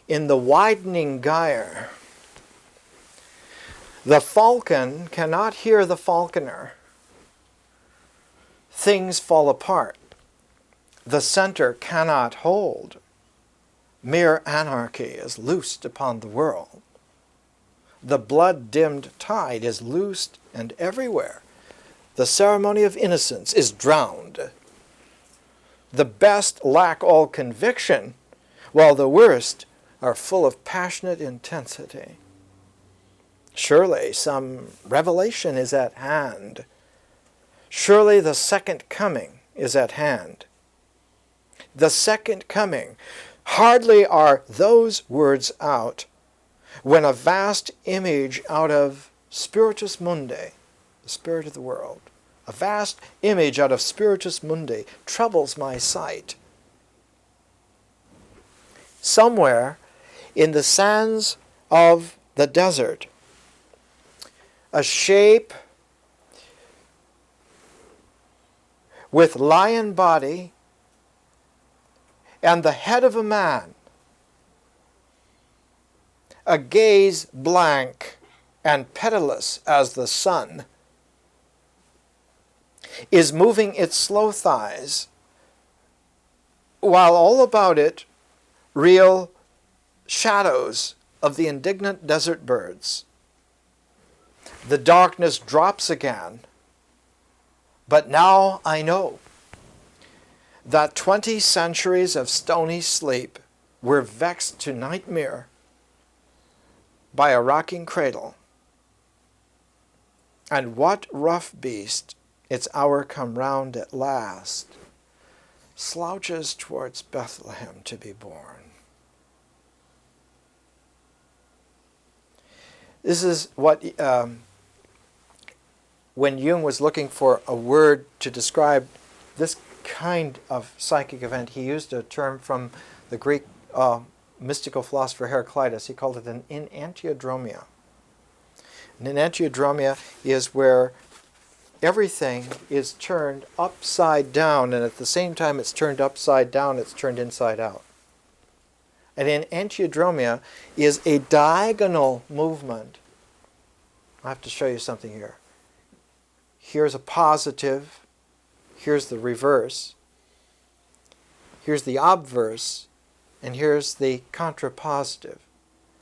in the widening gyre, the falcon cannot hear the falconer. Things fall apart. The center cannot hold. Mere anarchy is loosed upon the world. The blood-dimmed tide is loosed and everywhere. The ceremony of innocence is drowned. The best lack all conviction, while the worst are full of passionate intensity. Surely some revelation is at hand. Surely the second coming is at hand. The second coming. Hardly are those words out when a vast image out of Spiritus Mundi, the spirit of the world, a vast image out of Spiritus Mundi troubles my sight. Somewhere in the sands of the desert, a shape with lion body and the head of a man, a gaze blank and pitiless as the sun, is moving its slow thighs, while all about it reel shadows of the indignant desert birds. The darkness drops again, but now I know that 20 centuries of stony sleep were vexed to nightmare by a rocking cradle. And what rough beast, its hour come round at last, slouches towards Bethlehem to be born? This is what, when Jung was looking for a word to describe this kind of psychic event, he used a term from the Greek mystical philosopher Heraclitus. He called it an Enantiodromia. An Enantiodromia is where everything is turned upside down, and at the same time it's turned upside down, it's turned inside out. An Enantiodromia is a diagonal movement. I have to show you something here. Here's a positive. Here's the reverse. Here's the obverse. And here's the contrapositive.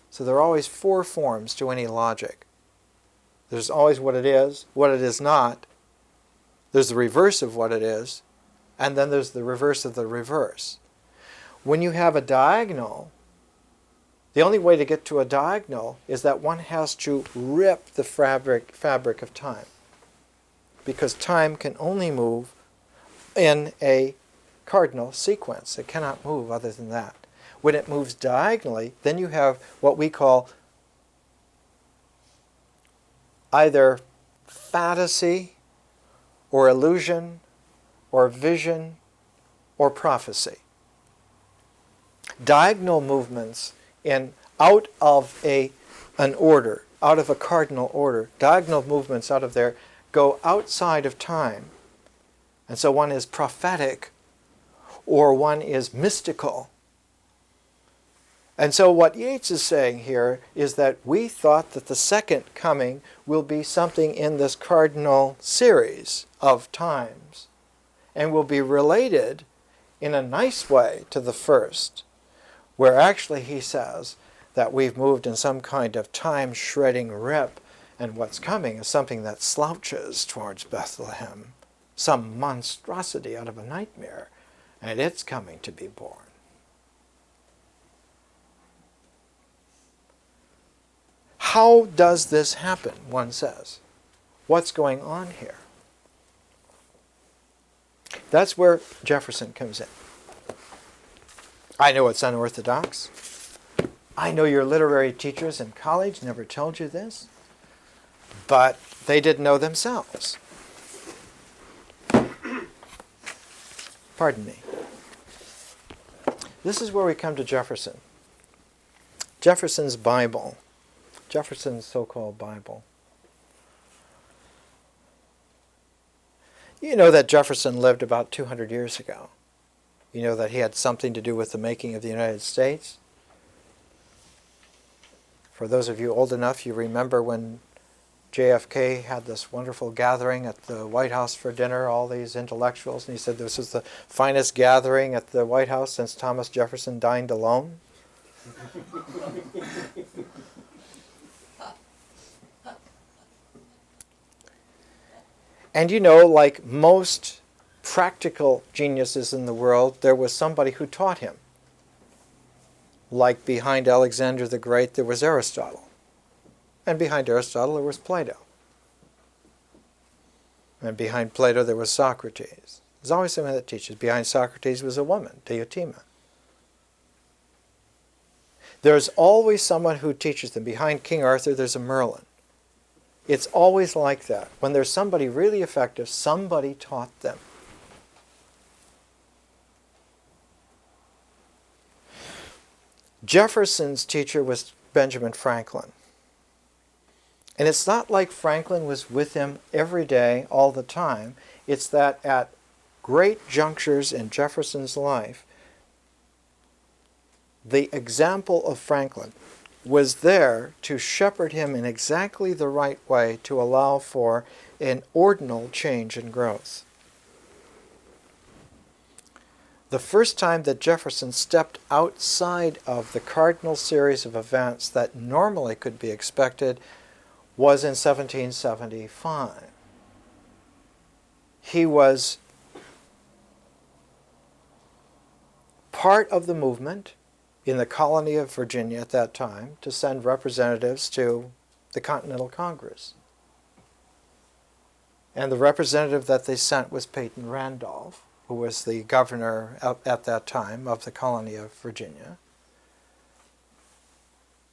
So there are always four forms to any logic. There's always what it is not. There's the reverse of what it is. And then there's the reverse of the reverse. When you have a diagonal, the only way to get to a diagonal is that one has to rip the fabric of time. Because time can only move in a cardinal sequence. It cannot move other than that. When it moves diagonally, then you have what we call either fantasy or illusion or vision or prophecy. Diagonal movements out of an order, out of a cardinal order, diagonal movements out of there go outside of time. And so one is prophetic or one is mystical. And so what Yates is saying here is that we thought that the second coming will be something in this cardinal series of times and will be related in a nice way to the first, where actually he says that we've moved in some kind of time-shredding rip, and what's coming is something that slouches towards Bethlehem, some monstrosity out of a nightmare, and it's coming to be born. How does this happen, one says? What's going on here? That's where Jefferson comes in. I know it's unorthodox. I know your literary teachers in college never told you this, but they didn't know themselves. Pardon me. This is where we come to Jefferson. Jefferson's Bible. Jefferson's so-called Bible. You know that Jefferson lived about 200 years ago. You know that he had something to do with the making of the United States. For those of you old enough, you remember when JFK had this wonderful gathering at the White House for dinner, all these intellectuals, and he said this was the finest gathering at the White House since Thomas Jefferson dined alone. And you know, like most practical geniuses in the world, there was somebody who taught him. Like behind Alexander the Great, there was Aristotle. And behind Aristotle there was Plato. And behind Plato there was Socrates. There's always someone that teaches. Behind Socrates was a woman, Diotima. There's always someone who teaches them. Behind King Arthur there's a Merlin. It's always like that. When there's somebody really effective, somebody taught them. Jefferson's teacher was Benjamin Franklin. And it's not like Franklin was with him every day, all the time. It's that at great junctures in Jefferson's life, the example of Franklin was there to shepherd him in exactly the right way to allow for an ordinal change and growth. The first time that Jefferson stepped outside of the cardinal series of events that normally could be expected was in 1775. He was part of the movement in the colony of Virginia at that time to send representatives to the Continental Congress. And the representative that they sent was Peyton Randolph, who was the governor at that time of the colony of Virginia.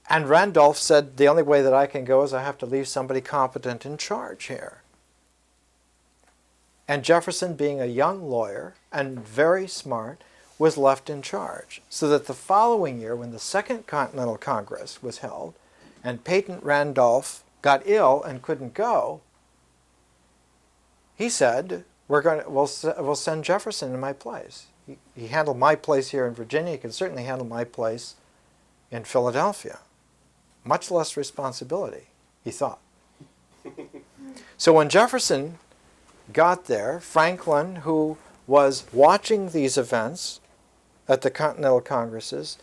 And Randolph said, the only way that I can go is I have to leave somebody competent in charge here. And Jefferson, being a young lawyer and very smart, was left in charge. So that the following year, when the Second Continental Congress was held, and Peyton Randolph got ill and couldn't go, he said, we'll send Jefferson in my place. He handled my place here in Virginia. He can certainly handle my place in Philadelphia. Much less responsibility, he thought. So when Jefferson got there, Franklin, who was watching these events at the Continental Congresses,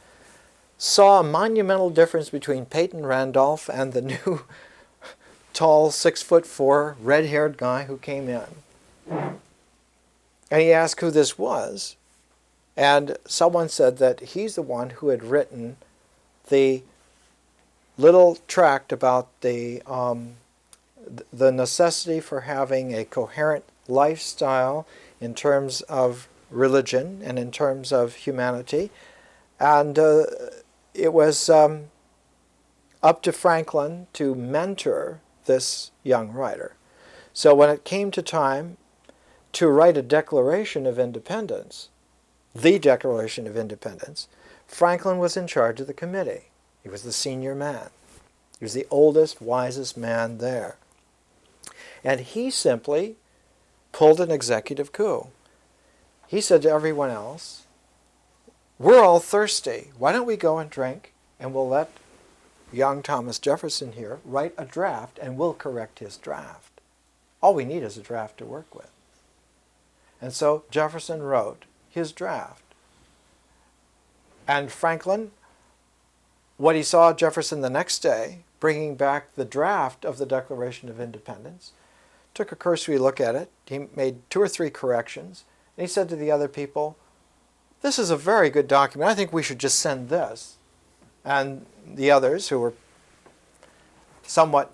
saw a monumental difference between Peyton Randolph and the new tall 6'4", red-haired guy who came in. And he asked who this was, and someone said that he's the one who had written the little tract about the necessity for having a coherent lifestyle in terms of religion and in terms of humanity. And it was up to Franklin to mentor this young writer. So when it came to time to write a Declaration of Independence, the Declaration of Independence, Franklin was in charge of the committee. He was the senior man. He was the oldest, wisest man there. And he simply pulled an executive coup. He said to everyone else, we're all thirsty. Why don't we go and drink, and we'll let young Thomas Jefferson here write a draft, and we'll correct his draft. All we need is a draft to work with. And so Jefferson wrote his draft. And Franklin, what he saw Jefferson the next day, bringing back the draft of the Declaration of Independence, took a cursory look at it. He made 2 or 3 corrections. And he said to the other people, this is a very good document. I think we should just send this. And the others, who were somewhat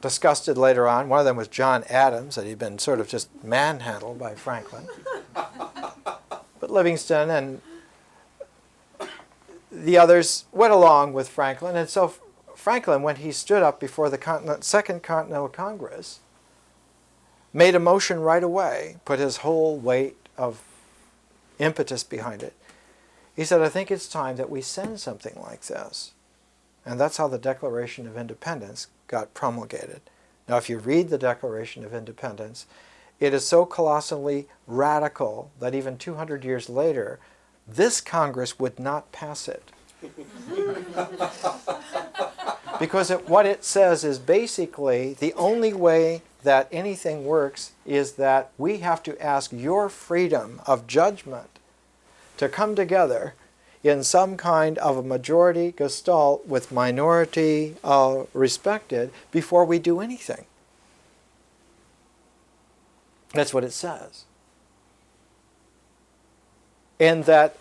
disgusted later on, one of them was John Adams, that he'd been sort of just manhandled by Franklin. But Livingston and the others went along with Franklin. And so Franklin, when he stood up before the Second Continental Congress, made a motion right away, put his whole weight of impetus behind it. He said, I think it's time that we send something like this. And that's how the Declaration of Independence got promulgated. Now, if you read the Declaration of Independence, it is so colossally radical that even 200 years later, this Congress would not pass it. Because what it says is basically the only way that anything works is that we have to ask your freedom of judgment to come together in some kind of a majority gestalt with minority respected before we do anything. That's what it says. And that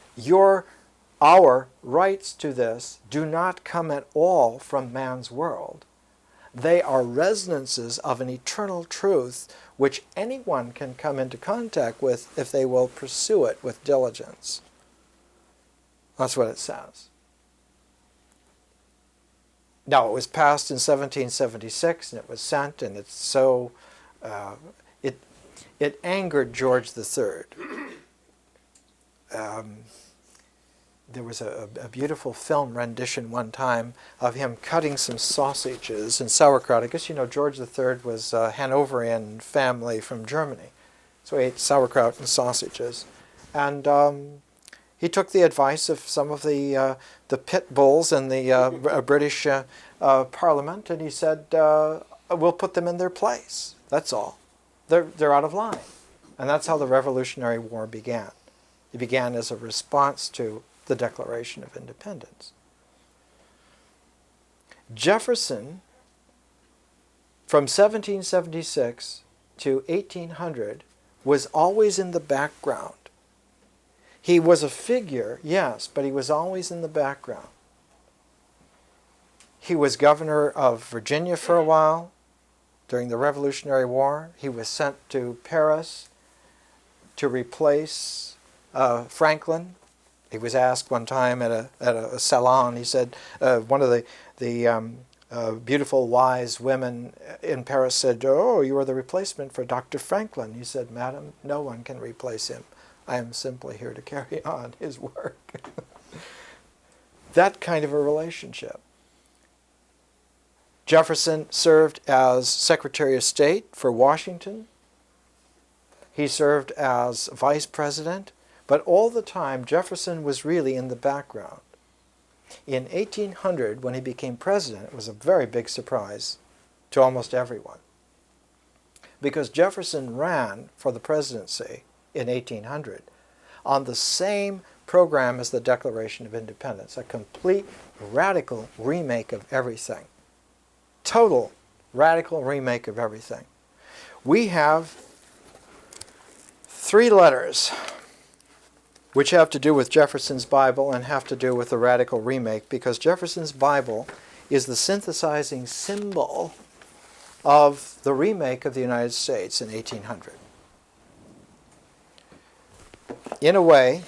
our rights to this do not come at all from man's world, They are resonances of an eternal truth which anyone can come into contact with if they will pursue it with diligence. That's what it says. Now, it was passed in 1776, and it was sent, and it's so... It angered George III. There was a beautiful film rendition one time of him cutting some sausages and sauerkraut. I guess you know George III was a Hanoverian family from Germany. So he ate sauerkraut and sausages. And he took the advice of some of the pit bulls in the British Parliament, and he said, we'll put them in their place. That's all. They're out of line. And that's how the Revolutionary War began. It began as a response to the Declaration of Independence. Jefferson, from 1776 to 1800, was always in the background. He was a figure, yes, but he was always in the background. He was governor of Virginia for a while during the Revolutionary War. He was sent to Paris to replace Franklin. He was asked one time at a salon, he said, one of the beautiful, wise women in Paris said, "Oh, you are the replacement for Dr. Franklin." He said, "Madam, no one can replace him. I am simply here to carry on his work." That kind of a relationship. Jefferson served as Secretary of State for Washington. He served as Vice President. But all the time, Jefferson was really in the background. In 1800, when he became president, it was a very big surprise to almost everyone. Because Jefferson ran for the presidency in 1800 on the same program as the Declaration of Independence, a complete radical remake of everything. Total radical remake of everything. We have 3 letters which have to do with Jefferson's Bible and have to do with the radical remake, because Jefferson's Bible is the synthesizing symbol of the remake of the United States in 1800. In a way,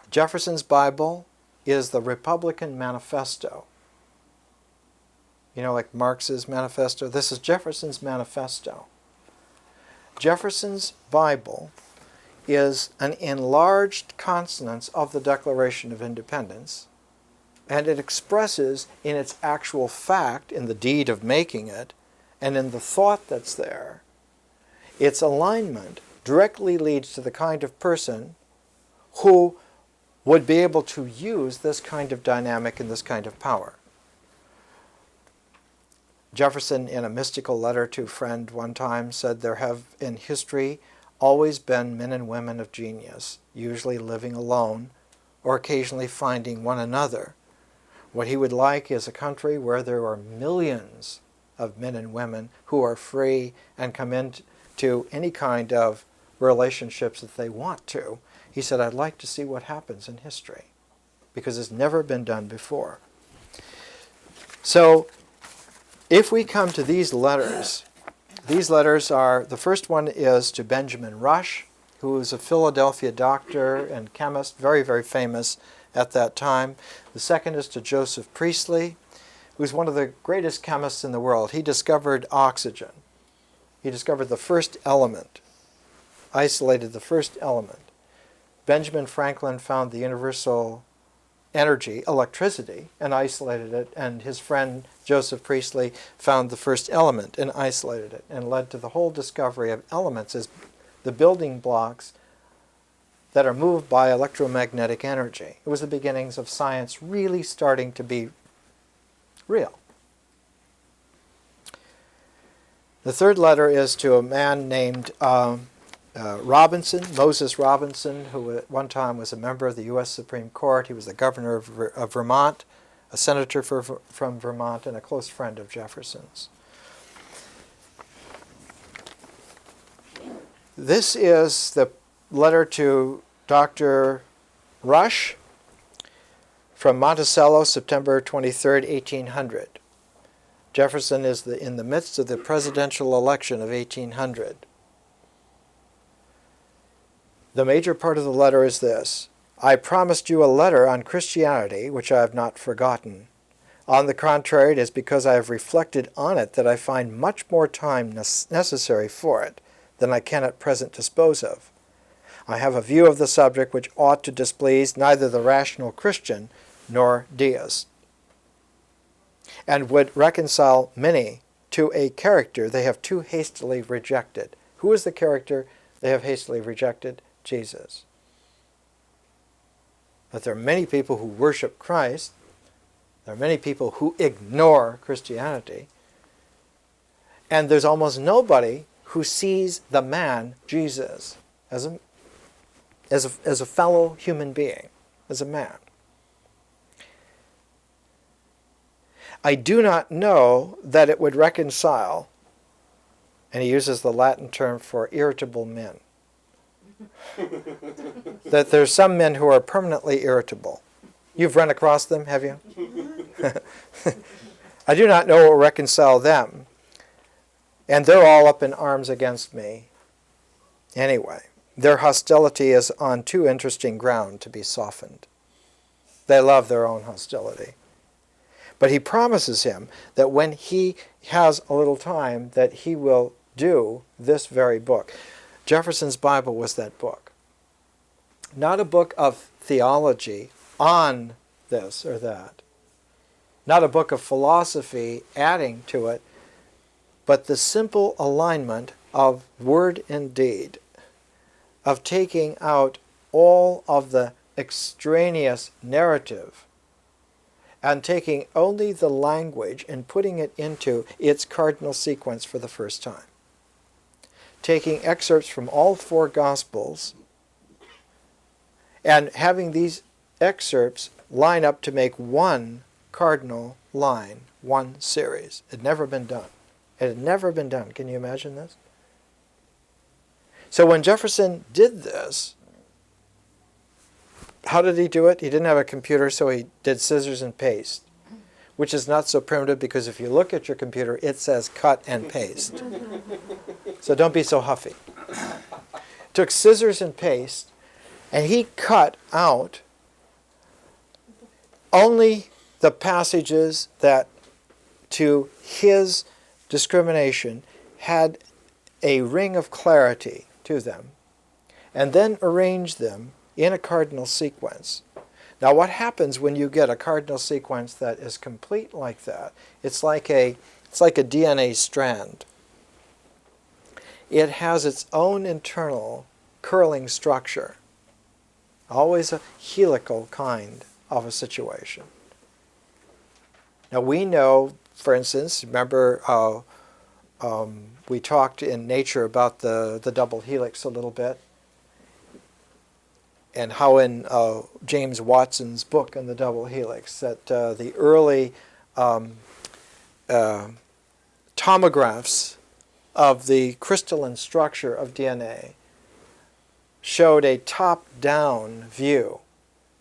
Jefferson's Bible is the Republican Manifesto. You know, like Marx's Manifesto? This is Jefferson's Manifesto. Jefferson's Bible is an enlarged consonance of the Declaration of Independence, and it expresses in its actual fact, in the deed of making it, and in the thought that's there, its alignment directly leads to the kind of person who would be able to use this kind of dynamic and this kind of power. Jefferson, in a mystical letter to a friend one time, said there have in history always been men and women of genius, usually living alone or occasionally finding one another. What he would like is a country where there are millions of men and women who are free and come into any kind of relationships that they want to. He said, I'd like to see what happens in history, because it's never been done before. So, if we come to these letters are, the first one is to Benjamin Rush, who was a Philadelphia doctor and chemist, very, very famous at that time. The second is to Joseph Priestley, who was one of the greatest chemists in the world. He discovered oxygen. He discovered the first element, isolated the first element. Benjamin Franklin found the universal energy, electricity, and isolated it, and his friend Joseph Priestley found the first element and isolated it, and led to the whole discovery of elements as the building blocks that are moved by electromagnetic energy. It was the beginnings of science really starting to be real. The third letter is to a man named Robinson, Moses Robinson, who at one time was a member of the U.S. Supreme Court. He was the governor of Vermont, a senator from Vermont, and a close friend of Jefferson's. This is the letter to Dr. Rush from Monticello, September 23rd, 1800. Jefferson is in the midst of the presidential election of 1800. The major part of the letter is this: I promised you a letter on Christianity, which I have not forgotten. On the contrary, it is because I have reflected on it that I find much more time necessary for it than I can at present dispose of. I have a view of the subject which ought to displease neither the rational Christian nor deist, and would reconcile many to a character they have too hastily rejected. Who is the character they have hastily rejected? Jesus. But there are many people who worship Christ. There are many people who ignore Christianity. And there's almost nobody who sees the man, Jesus, as a fellow human being, as a man. I do not know that it would reconcile, and he uses the Latin term for irritable men, that there's some men who are permanently irritable. You've run across them, have you? I do not know what will reconcile them, and they're all up in arms against me. Anyway, their hostility is on too interesting ground to be softened. They love their own hostility. But he promises him that when he has a little time, that he will do this very book. Jefferson's Bible was that book. Not a book of theology on this or that. Not a book of philosophy adding to it, but the simple alignment of word and deed, of taking out all of the extraneous narrative and taking only the language and putting it into its cardinal sequence for the first time. Taking excerpts from all four Gospels and having these excerpts line up to make one cardinal line, one series. It had never been done. It had never been done. Can you imagine this? So when Jefferson did this, how did he do it? He didn't have a computer, so he did scissors and paste, which is not so primitive because if you look at your computer, it says cut and paste. So don't be so huffy. Took scissors and paste, and he cut out only the passages that, to his discrimination, had a ring of clarity to them, and then arranged them in a cardinal sequence. Now what happens when you get a cardinal sequence that is complete like that? It's like a DNA strand. It has its own internal curling structure, always a helical kind of a situation. Now we know, for instance, remember we talked in Nature about the double helix a little bit, and how in James Watson's book on the double helix that the early tomographs of the crystalline structure of DNA showed a top-down view.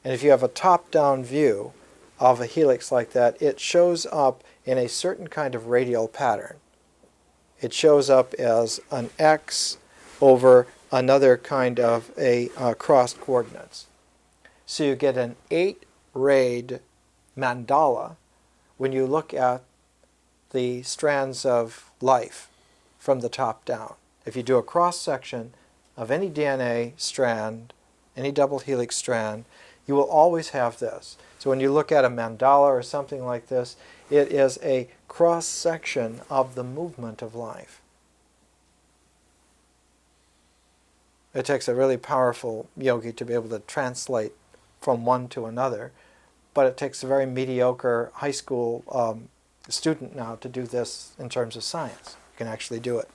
And if you have a top-down view of a helix like that, it shows up in a certain kind of radial pattern. It shows up as an X over another kind of a crossed coordinates. So you get an 8-rayed mandala when you look at the strands of life from the top down. If you do a cross-section of any DNA strand, any double helix strand, you will always have this. So when you look at a mandala or something like this, it is a cross-section of the movement of life. It takes a really powerful yogi to be able to translate from one to another, but it takes a very mediocre high school student now to do this in terms of science. You can actually do it.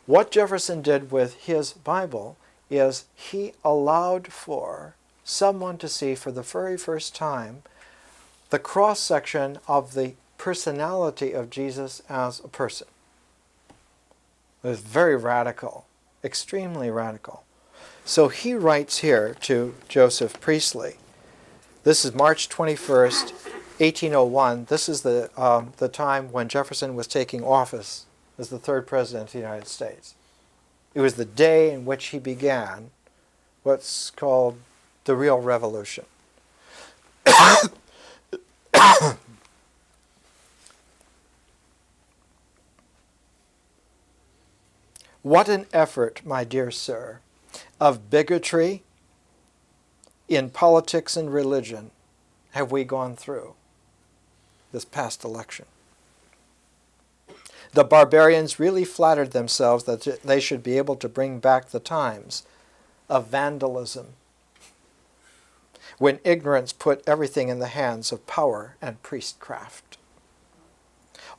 What Jefferson did with his Bible is he allowed for someone to see for the very first time the cross-section of the personality of Jesus as a person. It was very radical, extremely radical. So he writes here to Joseph Priestley. This is March 21st, 1801, this is the time when Jefferson was taking office as the third president of the United States. It was the day in which he began what's called the real revolution. What an effort, my dear sir, of bigotry in politics and religion have we gone through this past election. The barbarians really flattered themselves that they should be able to bring back the times of vandalism, when ignorance put everything in the hands of power and priestcraft.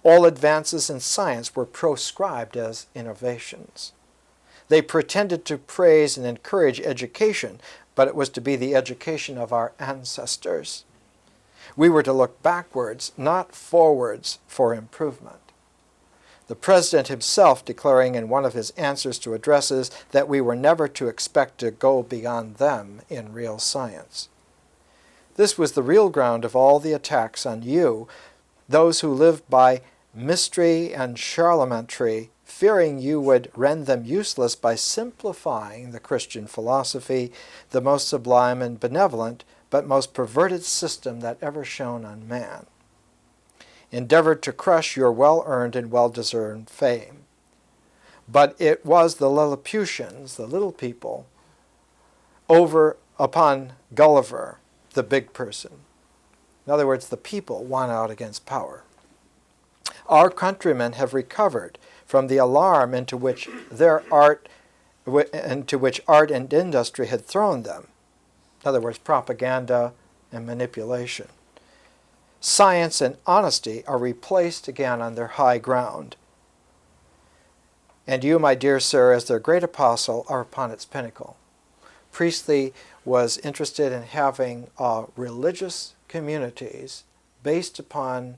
All advances in science were proscribed as innovations. They pretended to praise and encourage education, but it was to be the education of our ancestors. We were to look backwards, not forwards, for improvement. The president himself declaring in one of his answers to addresses that we were never to expect to go beyond them in real science. This was the real ground of all the attacks on you, those who lived by mystery and charlatanry, fearing you would render them useless by simplifying the Christian philosophy, the most sublime and benevolent, but most perverted system that ever shone on man. Endeavored to crush your well-earned and well-deserved fame. But it was the Lilliputians, the little people, over upon Gulliver, the big person. In other words, the people won out against power. Our countrymen have recovered from the alarm into which art and industry had thrown them. In other words, propaganda and manipulation. Science and honesty are replaced again on their high ground. And you, my dear sir, as their great apostle, are upon its pinnacle. Priestley was interested in having religious communities based upon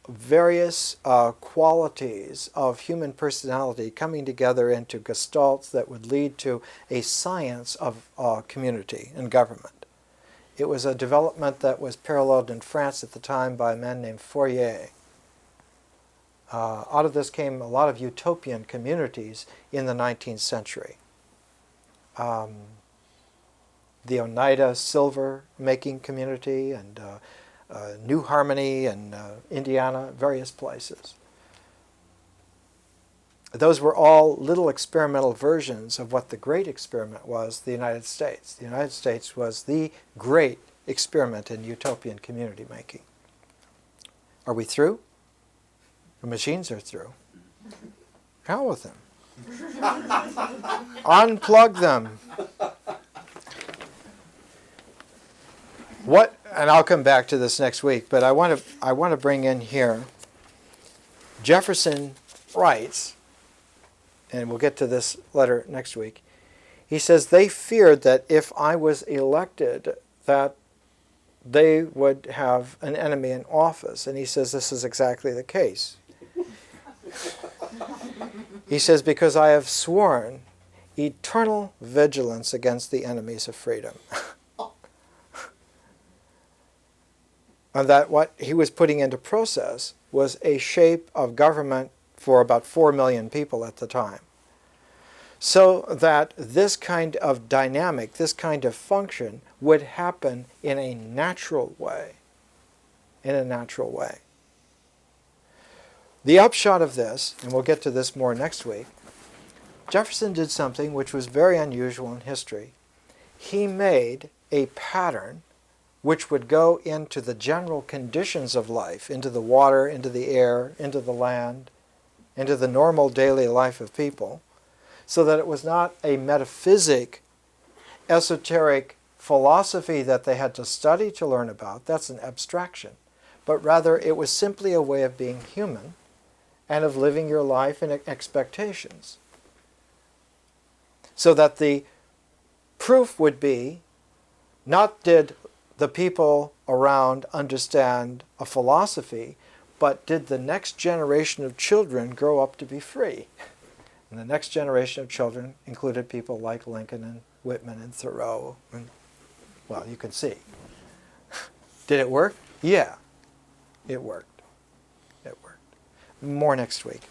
various qualities of human personality coming together into gestalts that would lead to a science of community and government. It was a development that was paralleled in France at the time by a man named Fourier. Out of this came a lot of utopian communities in the 19th century. The Oneida silver making community and New Harmony in Indiana, various places. Those were all little experimental versions of what the great experiment was, the United States. The United States was the great experiment in utopian community making. Are we through? The machines are through. Hell with them. Unplug them. What? And I'll come back to this next week, but I want to bring in here. Jefferson writes, and we'll get to this letter next week. He says they feared that if I was elected, that they would have an enemy in office, and he says this is exactly the case. He says, because I have sworn eternal vigilance against the enemies of freedom. And that what he was putting into process was a shape of government for about 4 million people at the time. So that this kind of dynamic, this kind of function would happen in a natural way. In a natural way. The upshot of this, and we'll get to this more next week, Jefferson did something which was very unusual in history. He made a pattern which would go into the general conditions of life, into the water, into the air, into the land, into the normal daily life of people, so that it was not a metaphysic, esoteric philosophy that they had to study to learn about. That's an abstraction. But rather, it was simply a way of being human and of living your life in expectations. So that the proof would be, not did the people around understand a philosophy, but did the next generation of children grow up to be free? And the next generation of children included people like Lincoln and Whitman and Thoreau. And, well, you can see. Did it work? Yeah. It worked. It worked. More next week.